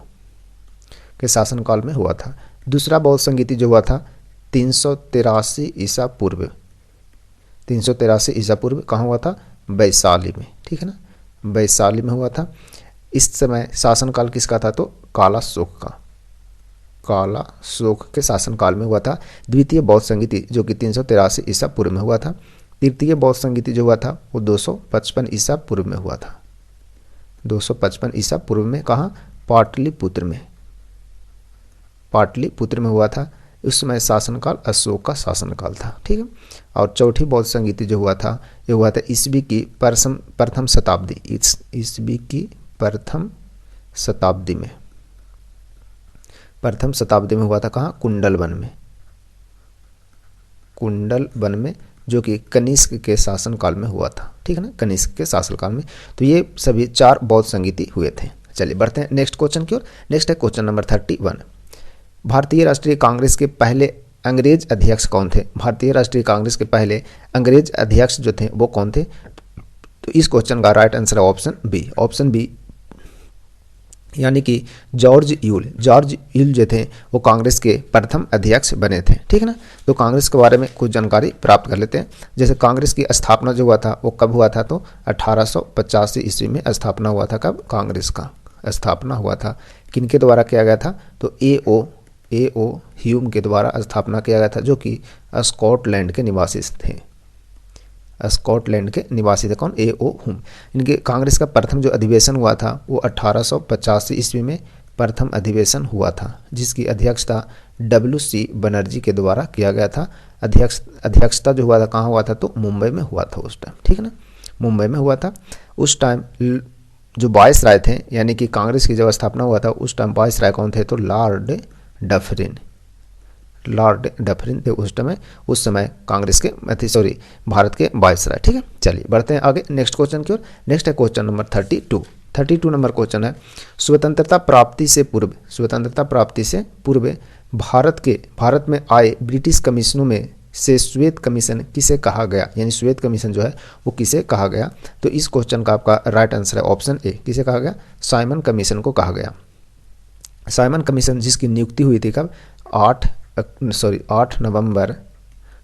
के शासनकाल में हुआ था। दूसरा बौद्ध संगीति जो हुआ था 383 ईसा पूर्व। 383 ईसा पूर्व कहाँ हुआ था? वैशाली में। ठीक है ना, वैशाली में हुआ था। इस समय शासनकाल किसका था? तो काला शोक के शासनकाल में हुआ था द्वितीय बौद्ध संगीति, जो कि 383 ईसा पूर्व में हुआ था। तृतीय बौद्ध संगीति जो हुआ था वो 255 ईसा पूर्व में हुआ था। 255 ईसा पूर्व में कहाँ? पाटलिपुत्र में, पाटलिपुत्र में हुआ था। उस समय शासनकाल अशोक का शासनकाल था। ठीक है। और चौथी बौद्ध संगीति जो हुआ था ये हुआ था ईस्वी की प्रथम शताब्दी, ईस्वी की प्रथम शताब्दी में, प्रथम शताब्दी में हुआ था। कहाँ? कुंडलवन में, कुंडलवन में, जो कि कनिष्क के शासनकाल में हुआ था। ठीक है ना, कनिष्क के शासनकाल में। तो ये सभी 4 बौद्ध संगीति हुए थे। चलिए बढ़ते हैं नेक्स्ट क्वेश्चन की ओर। नेक्स्ट है क्वेश्चन नंबर 31। भारतीय राष्ट्रीय कांग्रेस के पहले अंग्रेज अध्यक्ष कौन थे? भारतीय राष्ट्रीय कांग्रेस के पहले अंग्रेज अध्यक्ष जो थे वो कौन थे? तो इस क्वेश्चन का राइट आंसर है ऑप्शन बी, ऑप्शन बी, यानी कि जॉर्ज यूल जो थे वो कांग्रेस के प्रथम अध्यक्ष बने थे। ठीक है ना। तो कांग्रेस के बारे में कुछ जानकारी प्राप्त कर लेते हैं। जैसे कांग्रेस की स्थापना जो हुआ था वो कब हुआ था? तो 1885 ईस्वी में स्थापना हुआ था। कब? कांग्रेस का स्थापना हुआ था। किनके द्वारा किया गया था? तो ए.ओ. ह्यूम के द्वारा स्थापना किया गया था, जो कि स्कॉटलैंड के निवासी थे। स्कॉटलैंड के निवासी थे। कौन? ए.ओ. ह्यूम। इनके कांग्रेस का प्रथम जो अधिवेशन हुआ था वो 1885 ईस्वी में प्रथम अधिवेशन हुआ था, जिसकी अध्यक्षता W.C. बनर्जी के द्वारा किया गया था। अध्यक्षता जो हुआ था कहाँ हुआ था? तो मुंबई में हुआ था उस टाइम। ठीक है ना, मुंबई में हुआ था। उस टाइम जो वायसराय थे, यानी कि कांग्रेस की जब स्थापना हुआ था उस टाइम वायसराय कौन थे? तो लॉर्ड डफरिन थे उस समय कांग्रेस के भारत के वायसराय। ठीक है। चलिए बढ़ते हैं आगे नेक्स्ट क्वेश्चन की ओर। नेक्स्ट है क्वेश्चन नंबर 32 नंबर क्वेश्चन है, स्वतंत्रता प्राप्ति से पूर्व भारत में आए ब्रिटिश कमीशनों में से श्वेत कमीशन किसे कहा गया? यानी श्वेत कमीशन जो है वो किसे कहा गया? तो इस क्वेश्चन का आपका राइट आंसर है ऑप्शन ए, किसे कहा गया? साइमन कमीशन को कहा गया। साइमन कमीशन जिसकी नियुक्ति हुई थी कब? 8 नवंबर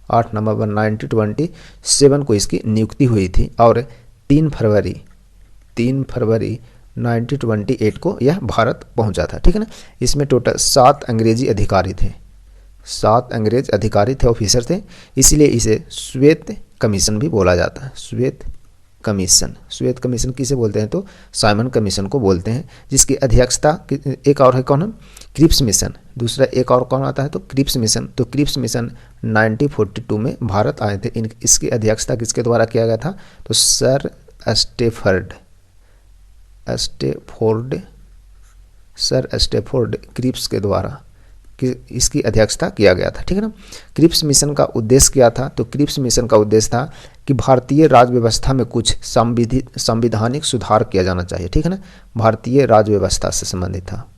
1927 को इसकी नियुक्ति हुई थी और 3 फरवरी 1928 को यह भारत पहुंचा था। ठीक है ना। इसमें टोटल 7 अंग्रेजी अधिकारी थे, 7 अंग्रेज अधिकारी थे, ऑफिसर थे, इसीलिए इसे श्वेत कमीशन भी बोला जाता है। श्वेत कमीशन किसे बोलते हैं? तो साइमन कमीशन को बोलते हैं, जिसकी अध्यक्षता एक और है कौन है? Cripps mission. दूसरा एक और कौन आता है? तो क्रिप्स मिशन। तो क्रिप्स मिशन 1942 में भारत आए थे। इसकी अध्यक्षता किसके द्वारा किया गया था? तो सर स्टेफोर्ड क्रिप्स के द्वारा इसकी अध्यक्षता किया गया था। ठीक है ना। क्रिप्स मिशन का उद्देश्य क्या था? तो क्रिप्स मिशन का उद्देश्य था कि भारतीय राज्य व्यवस्था में कुछ संवैधानिक सुधार किया जाना चाहिए। ठीक है ना। भारतीय राज्य व्यवस्था से संबंधित था,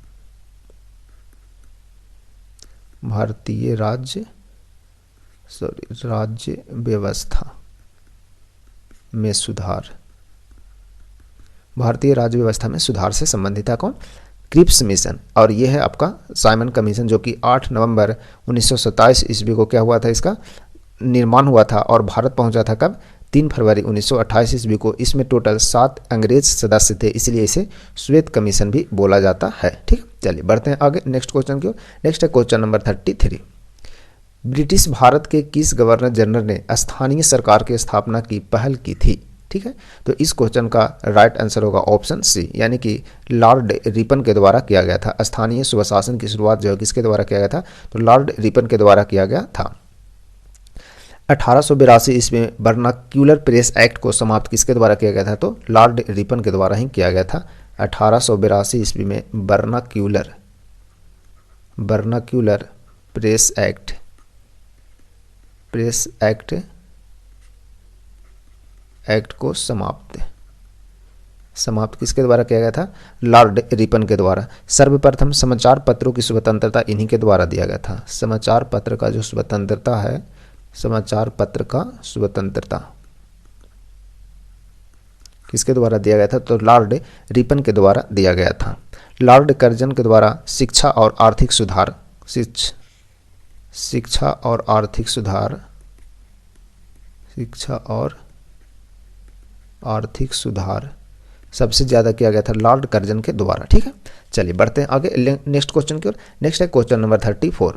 भारतीय राज्य व्यवस्था में सुधार, भारतीय राज्य व्यवस्था में सुधार से संबंधित था। कौन? Cripps mission. और यह है आपका साइमन कमीशन, जो कि 8 नवंबर 1927 ईस्वी को क्या हुआ था? इसका निर्माण हुआ था और भारत पहुंचा था कब? 3 फरवरी 1928 ईस्वी को। इसमें टोटल 7 अंग्रेज सदस्य थे, इसलिए इसे श्वेत कमीशन भी बोला जाता है। ठीक है। चलिए बढ़ते हैं आगे नेक्स्ट क्वेश्चन की ओर। नेक्स्ट है क्वेश्चन नंबर 33। ब्रिटिश भारत के किस गवर्नर जनरल ने स्थानीय सरकार की स्थापना की पहल की थी? ठीक है। तो इस क्वेश्चन का राइट आंसर होगा ऑप्शन सी, यानी कि लॉर्ड रिपन के द्वारा किया गया था। स्थानीय स्वशासन की शुरुआत जो है किसके द्वारा किया गया था? तो लॉर्ड रिपन के द्वारा किया गया था। 1882 ईस्वी में वर्नाक्यूलर प्रेस एक्ट को समाप्त किसके द्वारा किया गया था? तो लॉर्ड रिपन के द्वारा ही किया गया था। 1882 ईस्वी में वर्नाक्यूलर प्रेस एक्ट को समाप्त किसके द्वारा किया गया था? लॉर्ड रिपन के द्वारा। सर्वप्रथम समाचार पत्रों की स्वतंत्रता इन्हीं के द्वारा दिया गया था। समाचार पत्र का जो स्वतंत्रता है, समाचार पत्र का स्वतंत्रता किसके द्वारा दिया गया था? तो लॉर्ड रिपन के द्वारा दिया गया था। लॉर्ड कर्जन के द्वारा शिक्षा और आर्थिक सुधार सबसे ज़्यादा किया गया था लॉर्ड कर्जन के द्वारा। ठीक है। चलिए बढ़ते हैं आगे नेक्स्ट क्वेश्चन की ओर। नेक्स्ट है क्वेश्चन नंबर 34।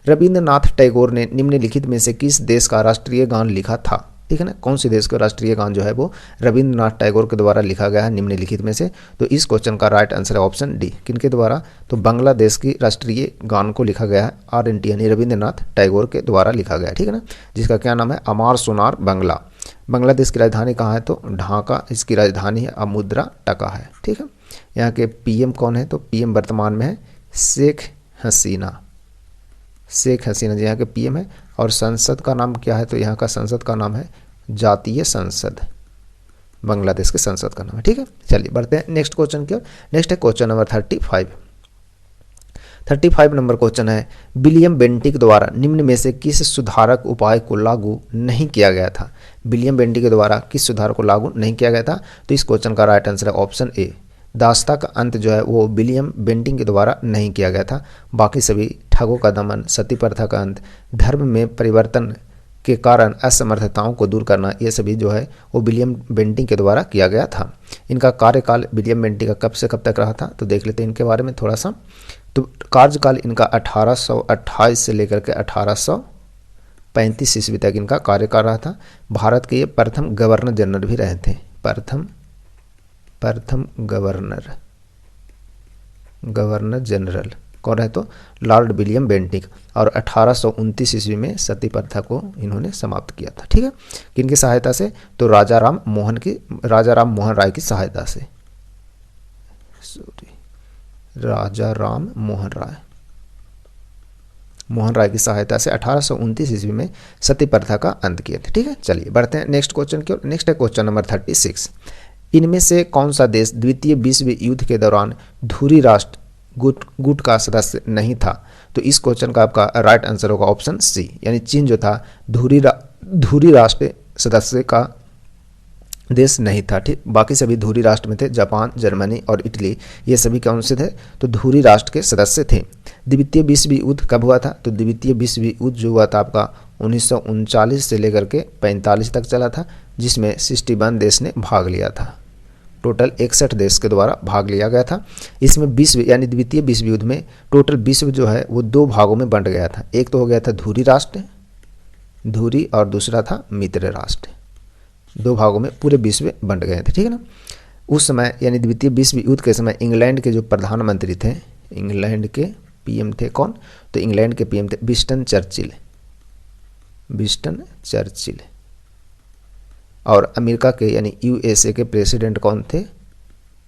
रविंद्रनाथ टैगोर ने निम्नलिखित में से किस देश का राष्ट्रीय गान लिखा था? ठीक है ना। कौन से देश का राष्ट्रीय गान जो है वो रविंद्रनाथ टैगोर के द्वारा लिखा गया है निम्नलिखित में से? तो इस क्वेश्चन का राइट आंसर है ऑप्शन डी। किनके द्वारा? तो बांग्लादेश की राष्ट्रीय गान को लिखा गया है RNT यानी रविंद्रनाथ टैगोर के द्वारा लिखा गया है, ठीक है ना, जिसका क्या नाम है? अमार सोनार बांग्ला। बांग्लादेश की राजधानी कहाँ है? तो ढाका इसकी राजधानी है, अमुद्रा टका है, ठीक है। यहाँ के PM कौन है? तो PM वर्तमान में है शेख हसीना। शेख हसीना जी यहाँ के PM है। और संसद का नाम क्या है? तो यहाँ का संसद का नाम है जातीय संसद, बांग्लादेश के संसद का नाम है, ठीक है। चलिए बढ़ते हैं नेक्स्ट क्वेश्चन की ओर। नेक्स्ट है क्वेश्चन नंबर 35 नंबर क्वेश्चन है, विलियम बेंटिक द्वारा निम्न में से किस सुधारक उपाय को लागू नहीं किया गया था? विलियम बेंटिक के द्वारा किस सुधार को लागू नहीं किया गया था? तो इस क्वेश्चन का राइट आंसर है ऑप्शन ए। दास्ता का अंत जो है वो विलियम बेंटिक के द्वारा नहीं किया गया था। बाकी सभी ठगों का दमन, सती प्रथा का अंत, धर्म में परिवर्तन के कारण असमर्थताओं को दूर करना, ये सभी जो है वो विलियम बेंटिक के द्वारा किया गया था। इनका कार्यकाल विलियम बेंटिक का कब से कब तक रहा था? तो देख लेते हैं इनके बारे में थोड़ा सा। तो कार्यकाल इनका 1828 से लेकर के 1835 ईस्वी तक इनका कार्यकाल रहा था। भारत के ये प्रथम गवर्नर जनरल भी रहे थे। प्रथम गवर्नर जनरल कौन है? तो लॉर्ड विलियम बेंटिक। और 1829 ईस्वी में सती प्रथा को इन्होंने समाप्त किया था, ठीक है। किनकी सहायता से? तो राजा राम मोहन राय की सहायता से। राजा राम मोहन राय की सहायता से 1829 ईस्वी में सती प्रथा का अंत किए थे, ठीक है। चलिए बढ़ते हैं नेक्स्ट क्वेश्चन की ओर। नेक्स्ट है क्वेश्चन नंबर 36। इनमें से कौन सा देश द्वितीय विश्व युद्ध के दौरान धुरी राष्ट्र गुट का सदस्य नहीं था? तो इस क्वेश्चन का आपका राइट आंसर होगा ऑप्शन सी, यानी चीन जो था धुरी राष्ट्र सदस्य का देश नहीं था, ठीक। बाकी सभी धुरी राष्ट्र में थे, जापान, जर्मनी और इटली, ये सभी कौन से थे? तो धुरी राष्ट्र के सदस्य थे। द्वितीय विश्व युद्ध कब हुआ था? तो द्वितीय विश्व युद्ध जो हुआ था आपका 1939 से लेकर के 45 तक चला था, जिसमें 61 देश ने भाग लिया था। टोटल 61 देश के द्वारा भाग लिया गया था। इसमें विश्व यानी द्वितीय विश्व युद्ध में टोटल विश्व जो है वो 2 भागों में बंट गया था। एक तो हो गया था धुरी राष्ट्र, और दूसरा था मित्र राष्ट्र। 2 भागों में पूरे विश्व बंट गए थे, ठीक है ना। उस समय यानी द्वितीय विश्व युद्ध के समय इंग्लैंड के जो प्रधानमंत्री थे, इंग्लैंड के PM थे कौन? तो इंग्लैंड के PM थे विंस्टन चर्चिल। और अमेरिका के यानी USA के प्रेसिडेंट कौन थे?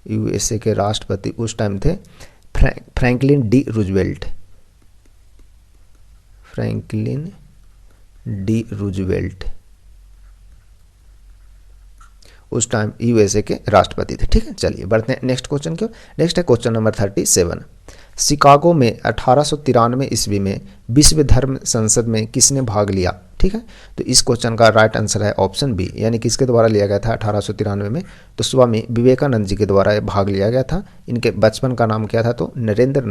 USA के राष्ट्रपति उस टाइम थे फ्रैंकलिन डी रूजवेल्ट। उस टाइम USA के राष्ट्रपति थे, ठीक है। चलिए बढ़ते हैं नेक्स्ट क्वेश्चन की ओर। नेक्स्ट है क्वेश्चन नंबर 37। शिकागो में 1893 ईस्वी में विश्व धर्म संसद में किसने भाग लिया? ठीक है, तो इस क्वेश्चन का राइट आंसर है ऑप्शन बी, यानी किसके द्वारा लिया गया था 1893 में? तो स्वामी विवेकानंद जी के द्वारा ये भाग लिया गया था। इनके बचपन का नाम क्या था? तो नरेंद्र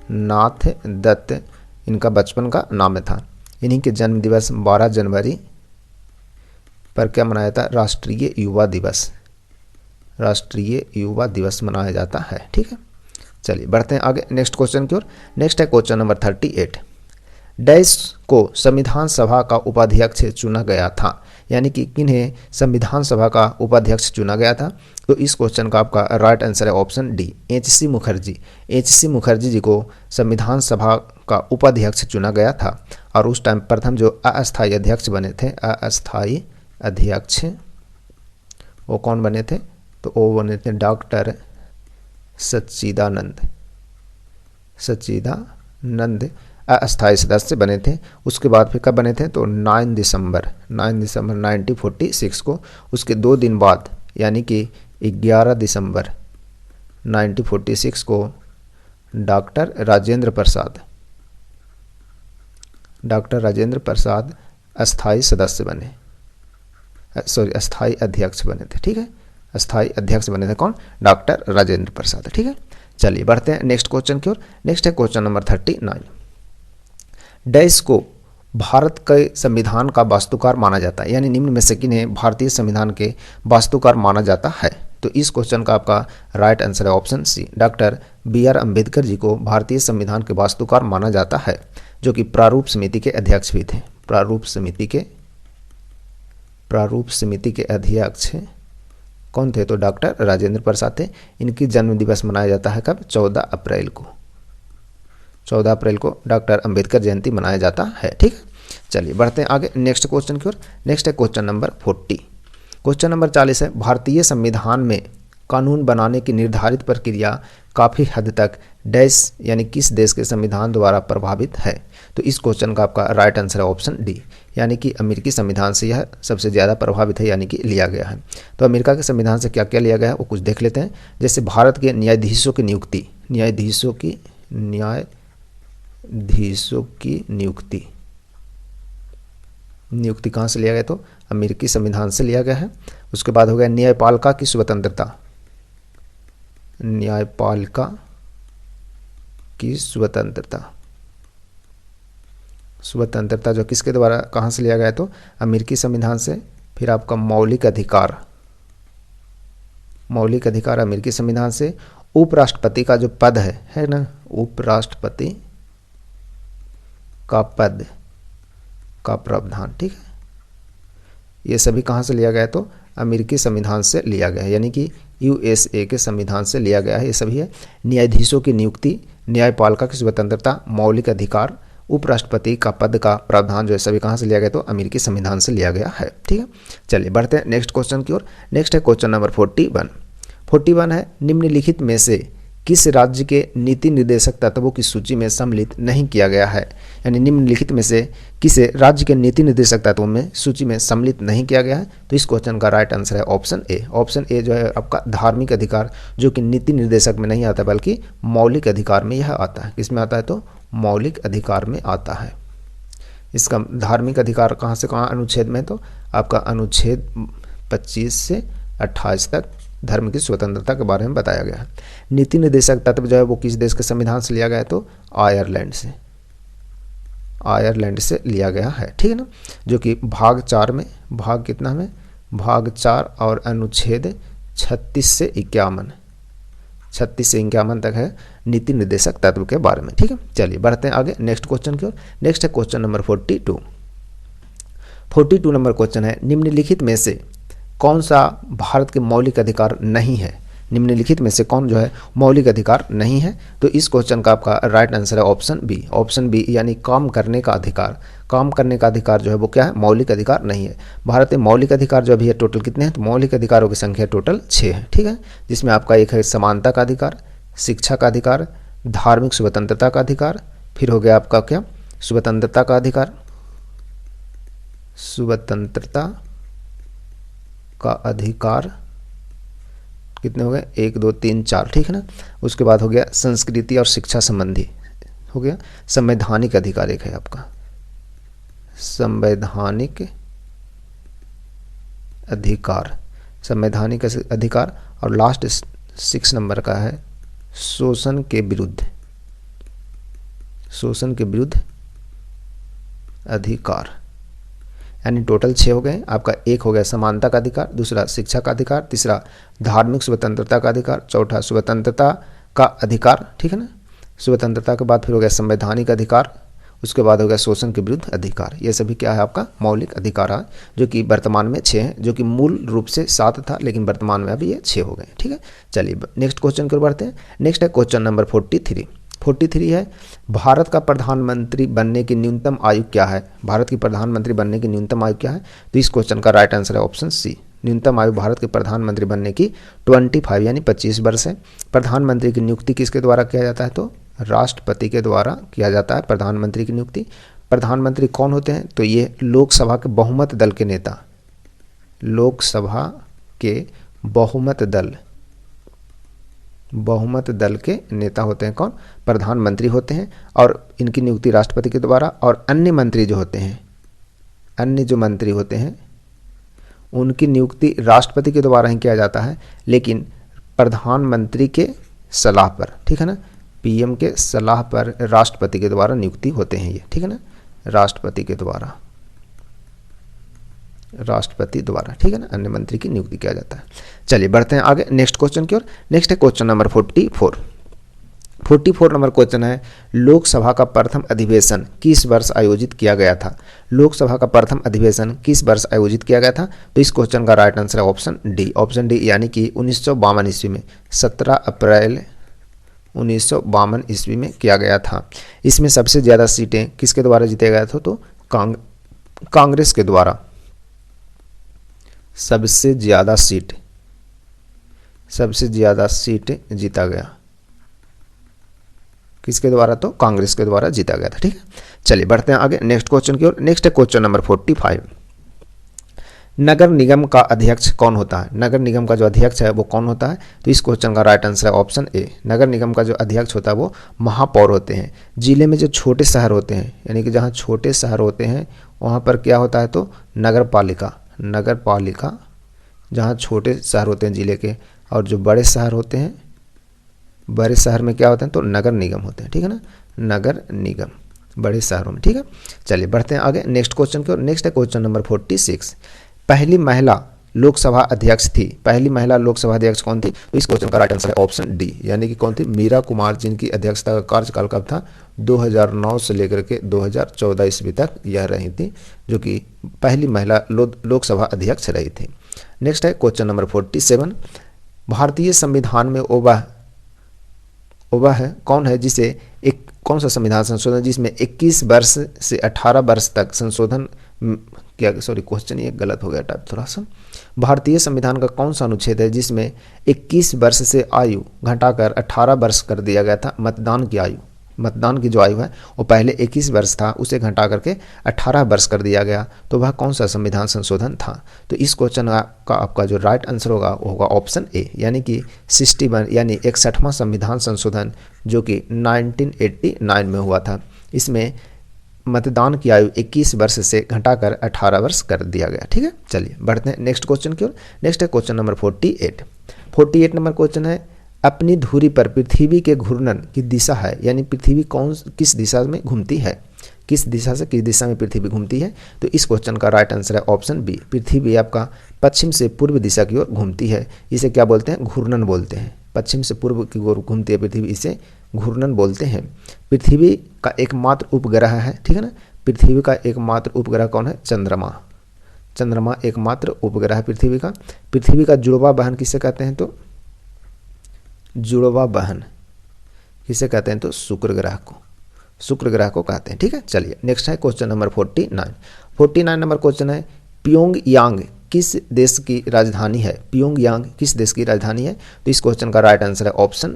नाथ दत्त इनका बचपन का नाम था। इन्हीं के जन्म दिवस 12 जनवरी पर क्या मनाया था? राष्ट्रीय युवा दिवस मनाया जाता है। ठीक है, चलिए बढ़ते हैं आगे नेक्स्ट क्वेश्चन की ओर। नेक्स्ट है क्वेश्चन नंबर 38। डैश को संविधान सभा का उपाध्यक्ष चुना गया था, यानी कि किन्हें संविधान सभा का उपाध्यक्ष चुना गया था? तो इस क्वेश्चन का आपका राइट आंसर है ऑप्शन डी, एच.सी. मुखर्जी जी को संविधान सभा का उपाध्यक्ष चुना गया था। और उस टाइम प्रथम जो अस्थायी अध्यक्ष बने थे, अस्थायी अध्यक्ष वो कौन बने थे? तो वो बने थे डॉक्टर सच्चिदानंद अस्थायी सदस्य बने थे। उसके बाद फिर कब बने थे? तो 9 दिसंबर 1946 को, उसके 2 दिन बाद यानी कि 11 दिसंबर 1946 को डॉक्टर राजेंद्र प्रसाद अस्थायी सदस्य बने, अस्थायी अध्यक्ष बने थे। ठीक है, अस्थायी अध्यक्ष बने थे कौन? डॉक्टर राजेंद्र प्रसाद। ठीक है, चलिए बढ़ते हैं नेक्स्ट क्वेश्चन की ओर। नेक्स्ट है क्वेश्चन नंबर 39। डैश को भारत के संविधान का वास्तुकार माना जाता है, यानी निम्न में से किन्हें भारतीय संविधान के वास्तुकार माना जाता है? तो इस क्वेश्चन का आपका राइट आंसर है option C, doctor B.R. Ambedkar ji को भारतीय संविधान के वास्तुकार माना जाता है, जो कि प्रारूप समिति के अध्यक्ष भी थे। प्रारूप समिति के अध्यक्ष कौन थे? तो डॉक्टर राजेंद्र प्रसाद थे। इनकी जन्म दिवस मनाया जाता है कब? 14 अप्रैल को। 14 अप्रैल को डॉक्टर अंबेडकर जयंती मनाया जाता है। ठीक है, चलिए बढ़ते हैं आगे नेक्स्ट क्वेश्चन की ओर। नेक्स्ट है क्वेश्चन नंबर 40। क्वेश्चन नंबर 40 है, भारतीय संविधान में कानून बनाने की निर्धारित प्रक्रिया काफ़ी हद तक डैश यानी किस देश के संविधान द्वारा प्रभावित है? तो इस क्वेश्चन का आपका राइट आंसर है ऑप्शन डी, यानी कि अमेरिकी संविधान से यह सबसे ज़्यादा प्रभावित है, यानी कि लिया गया है। तो अमेरिका के संविधान से क्या क्या लिया गया है वो कुछ देख लेते हैं। जैसे भारत के न्यायाधीशों की नियुक्ति कहाँ से लिया गया? तो अमेरिकी संविधान से लिया गया है। उसके बाद हो गया न्यायपालिका की स्वतंत्रता जो किसके द्वारा कहाँ से लिया गया? तो अमेरिकी संविधान से। फिर आपका मौलिक अधिकार अमेरिकी संविधान से। उपराष्ट्रपति का जो पद है ना, उपराष्ट्रपति का पद का प्रावधान, ठीक है, ये सभी कहाँ से लिया गया? तो अमेरिकी संविधान से लिया गया है, यानी कि यूएसए के संविधान से लिया गया है। ये सभी है न्यायाधीशों की नियुक्ति, न्यायपालिका की स्वतंत्रता, मौलिक अधिकार, उपराष्ट्रपति का पद का प्रावधान, जो है सभी कहाँ से लिया गया? तो अमेरिकी संविधान से लिया गया है। ठीक है, चलिए बढ़ते हैं नेक्स्ट क्वेश्चन की ओर। नेक्स्ट है क्वेश्चन नंबर 41 है, निम्नलिखित में से किस राज्य के नीति निर्देशक तत्वों की सूची में सम्मिलित नहीं किया गया है? यानी निम्नलिखित में से किस राज्य के नीति निर्देशक तत्वों में सूची में सम्मिलित नहीं किया गया है? तो इस क्वेश्चन का राइट आंसर है ऑप्शन ए। ऑप्शन ए जो है आपका धार्मिक अधिकार, जो कि नीति निर्देशक में नहीं आता बल्कि मौलिक अधिकार में यह आता है। किस में आता है? तो मौलिक अधिकार में आता है। इसका धार्मिक अधिकार कहाँ से कहाँ अनुच्छेद में? तो आपका अनुच्छेद 25 से 28 तक धर्म की स्वतंत्रता के बारे में बताया गया है। नीति निर्देशक तत्व जो है वो किस देश के संविधान से लिया गया है? तो आयरलैंड से लिया गया है। ठीक है ना, जो कि भाग 4 में, भाग कितना में? भाग 4 और अनुच्छेद 36 से 51 तक है नीति निर्देशक तत्व के बारे में। ठीक है, चलिए बढ़ते हैं आगे नेक्स्ट क्वेश्चन की ओर। नेक्स्ट है क्वेश्चन नंबर 42 नंबर क्वेश्चन है, निम्नलिखित में से कौन सा भारत के मौलिक अधिकार नहीं है? निम्नलिखित में से कौन जो है मौलिक अधिकार नहीं है? तो इस क्वेश्चन का आपका राइट आंसर है ऑप्शन बी। ऑप्शन बी यानी काम करने का अधिकार। काम करने का अधिकार जो है वो क्या है? मौलिक अधिकार नहीं है। भारत में मौलिक अधिकार जो अभी है टोटल कितने हैं? तो मौलिक अधिकारों की संख्या टोटल 6 है। ठीक है, जिसमें आपका एक है समानता का अधिकार, शिक्षा का अधिकार, धार्मिक स्वतंत्रता का अधिकार, फिर हो गया आपका क्या? स्वतंत्रता का अधिकार, कितने हो गए? 1 2 3 4। ठीक है ना, उसके बाद हो गया संस्कृति और शिक्षा संबंधी, हो गया संवैधानिक अधिकार। एक है आपका संवैधानिक अधिकार, और लास्ट 6 नंबर का है शोषण के विरुद्ध अधिकार। यानी टोटल 6 हो गए। आपका एक हो गया समानता का अधिकार, दूसरा शिक्षा का अधिकार, तीसरा धार्मिक स्वतंत्रता का अधिकार, चौथा स्वतंत्रता का अधिकार। ठीक है ना, स्वतंत्रता के बाद फिर हो गया संवैधानिक अधिकार, उसके बाद हो गया शोषण के विरुद्ध अधिकार। ये सभी क्या है? आपका मौलिक अधिकार है, जो कि वर्तमान में 6 हैं, जो कि मूल रूप से 7 था, लेकिन वर्तमान में अभी ये 6 हो गए। ठीक है, चलिए नेक्स्ट क्वेश्चन की ओर बढ़ते हैं। नेक्स्ट है क्वेश्चन नंबर 43 है, भारत का प्रधानमंत्री बनने की न्यूनतम आयु क्या है? भारत की प्रधानमंत्री बनने की न्यूनतम आयु क्या है? तो इस क्वेश्चन का राइट आंसर है ऑप्शन सी। न्यूनतम आयु भारत के प्रधानमंत्री बनने की 25 यानी 25 वर्ष है। प्रधानमंत्री की नियुक्ति किसके द्वारा किया जाता है? तो राष्ट्रपति के द्वारा किया जाता है प्रधानमंत्री की नियुक्ति। प्रधानमंत्री कौन होते हैं? तो ये लोकसभा के बहुमत दल के नेता, लोकसभा के बहुमत दल के नेता होते हैं। कौन? प्रधानमंत्री होते हैं, और इनकी नियुक्ति राष्ट्रपति के द्वारा, और अन्य मंत्री जो होते हैं उनकी नियुक्ति राष्ट्रपति के द्वारा ही किया जाता है, लेकिन प्रधानमंत्री के सलाह पर, ठीक है ना, पीएम के सलाह पर राष्ट्रपति के द्वारा नियुक्ति होते हैं ये। ठीक है ना, राष्ट्रपति द्वारा, ठीक है ना, अन्य मंत्री की नियुक्ति किया जाता है। चलिए बढ़ते हैं आगे नेक्स्ट क्वेश्चन की ओर। नेक्स्ट है क्वेश्चन नंबर 44। 44 नंबर क्वेश्चन है, लोकसभा का प्रथम अधिवेशन किस वर्ष आयोजित किया गया था? लोकसभा का प्रथम अधिवेशन किस वर्ष आयोजित किया गया था? तो इस क्वेश्चन का राइट आंसर है ऑप्शन डी यानी कि 1952 ईस्वी में, 17 अप्रैल 1952 ईस्वी में किया गया था। इसमें सबसे ज़्यादा सीटें किसके द्वारा जीते गए थे? तो कांग्रेस के द्वारा सबसे ज़्यादा सीट जीता गया। किसके द्वारा? तो कांग्रेस के द्वारा जीता गया था। ठीक है, चलिए बढ़ते हैं आगे नेक्स्ट क्वेश्चन की ओर। नेक्स्ट है क्वेश्चन नंबर 45। नगर निगम का अध्यक्ष कौन होता है? नगर निगम का जो अध्यक्ष है वो कौन होता है? तो इस क्वेश्चन का राइट आंसर है ऑप्शन ए, नगर निगम का जो अध्यक्ष होता है वो महापौर होते हैं। जिले में जो छोटे शहर होते हैं, यानी कि जहाँ छोटे शहर होते हैं वहाँ पर क्या होता है? तो नगर पालिका, जहाँ छोटे शहर होते हैं जिले के, और जो बड़े शहर होते हैं, बड़े शहर में क्या होते हैं? तो नगर निगम होते हैं। ठीक है ना, नगर निगम बड़े शहरों में। ठीक है, चलिए बढ़ते हैं आगे नेक्स्ट क्वेश्चन की ओर। नेक्स्ट है क्वेश्चन नंबर 46। पहली महिला लोकसभा अध्यक्ष थी, पहली महिला लोकसभा अध्यक्ष कौन थी? तो इस क्वेश्चन का राइट आंसर है ऑप्शन डी यानी कि कौन थी? मीरा कुमार, जिनकी अध्यक्षता का कार्यकाल कब था? 2009 से लेकर के 2014 ईस्वी तक यह रही थी, जो कि पहली महिला लोकसभा अध्यक्ष रही थी। नेक्स्ट है क्वेश्चन नंबर 47। भारतीय संविधान में वह है कौन है जिसे कौन सा संविधान संशोधन जिसमें 21 वर्ष से 18 वर्ष तक संशोधन क्वेश्चन ये गलत हो गया टाइप थोड़ा सा। भारतीय संविधान का कौन सा अनुच्छेद है जिसमें 21 वर्ष से आयु घटाकर 18 वर्ष कर दिया गया था? मतदान की जो आयु है वो पहले 21 वर्ष था, उसे घटा करके 18 वर्ष कर दिया गया। तो वह कौन सा संविधान संशोधन था? तो इस क्वेश्चन का आपका जो राइट आंसर होगा वो होगा ऑप्शन ए यानी कि 61 यानी 61वां संविधान संशोधन, जो कि 1989 में हुआ था। इसमें मतदान की आयु 21 वर्ष से घटाकर 18 वर्ष कर दिया गया। ठीक है, चलिए बढ़ते हैं नेक्स्ट क्वेश्चन की ओर। नेक्स्ट है क्वेश्चन नंबर 48 नंबर क्वेश्चन है, अपनी धुरी पर पृथ्वी के घूर्णन की दिशा है, यानी पृथ्वी किस दिशा में घूमती है? किस दिशा से किस दिशा में पृथ्वी घूमती है? तो इस क्वेश्चन का राइट आंसर है ऑप्शन बी, पृथ्वी आपका पश्चिम से पूर्व दिशा की ओर घूमती है। इसे क्या बोलते हैं? घूर्णन बोलते हैं। पश्चिम से पूर्व की ओर घूमती है पृथ्वी, इसे घूर्णन बोलते हैं। पृथ्वी का एकमात्र उपग्रह है, ठीक है ना, पृथ्वी का एकमात्र उपग्रह कौन है? चंद्रमा एकमात्र उपग्रह है पृथ्वी का। पृथ्वी का जुड़वा बहन किसे कहते हैं? तो जुड़वा बहन किसे कहते हैं? तो शुक्र ग्रह को कहते हैं। ठीक है, चलिए नेक्स्ट है क्वेश्चन नंबर 49 नंबर क्वेश्चन है, प्योंगयांग किस देश की राजधानी है? प्योंगयांग किस देश की राजधानी है? तो इस क्वेश्चन का राइट आंसर है ऑप्शन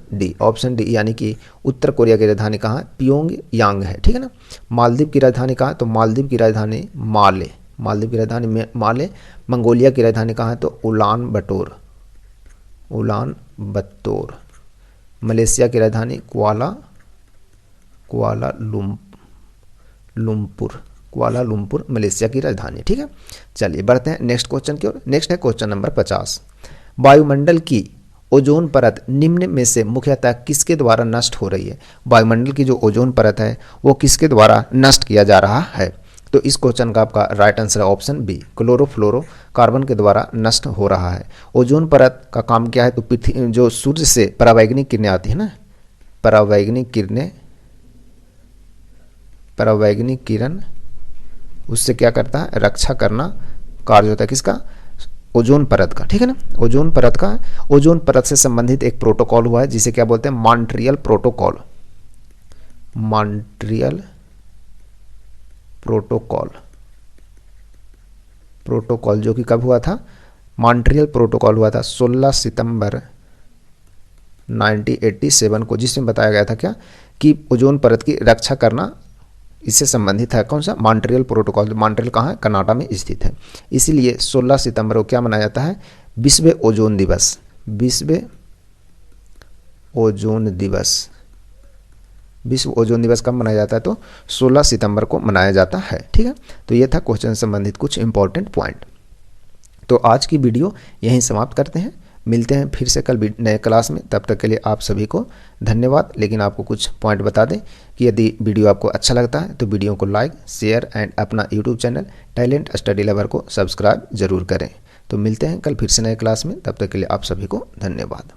डी यानी कि उत्तर कोरिया की राजधानी कहाँ है? प्योंगयांग है। ठीक है ना। मालदीव की राजधानी कहाँ है? तो मालदीव की राजधानी माले। मंगोलिया की राजधानी कहाँ है? तो उलान बटोर। मलेशिया की राजधानी कुआलालंपुर मलेशिया की राजधानी। ठीक है, चलिए बढ़ते हैं नेक्स्ट क्वेश्चन की ओर। नेक्स्ट है क्वेश्चन नंबर 50। वायुमंडल की ओजोन परत निम्न में से मुख्यतः किसके द्वारा नष्ट हो रही है? वायुमंडल की जो ओजोन परत है वो किसके द्वारा नष्ट किया जा रहा है? तो इस क्वेश्चन का आपका राइट आंसर है ऑप्शन बी, क्लोरोफ्लोरोकार्बन के द्वारा नष्ट हो रहा है। ओजोन परत का काम क्या है? तो पृथ्वी जो सूर्य से परावैंगनिक किरणें आती है ना, परावैंगनिक किरण उससे क्या करता है? रक्षा करना कार्य होता है किसका? ओजोन परत का। ठीक है ना, ओजोन परत से संबंधित एक प्रोटोकॉल हुआ है जिसे क्या बोलते हैं? मॉन्ट्रियल प्रोटोकॉल जो कि कब हुआ था? मॉन्ट्रियल प्रोटोकॉल हुआ था 16 सितंबर 1987 को, जिसमें बताया गया था क्या कि ओजोन परत की रक्षा करना इससे संबंधित है। कौन सा? Montreal protocol. मॉन्ट्रियल कहाँ है? कनाडा में स्थित है। इसीलिए 16 सितंबर को क्या मनाया जाता है? विश्व ओजोन दिवस कब मनाया जाता है? तो 16 सितंबर को मनाया जाता है। ठीक है, तो ये था क्वेश्चन संबंधित कुछ इंपॉर्टेंट पॉइंट। तो आज की वीडियो यहीं समाप्त करते हैं, मिलते हैं फिर से कल नए क्लास में। तब तक के लिए आप सभी को धन्यवाद। लेकिन आपको कुछ पॉइंट बता दें कि यदि वीडियो आपको अच्छा लगता है तो वीडियो को लाइक, शेयर एंड अपना YouTube channel talent study lover को सब्सक्राइब जरूर करें। तो मिलते हैं कल फिर से नए क्लास में, तब तक के लिए आप सभी को धन्यवाद।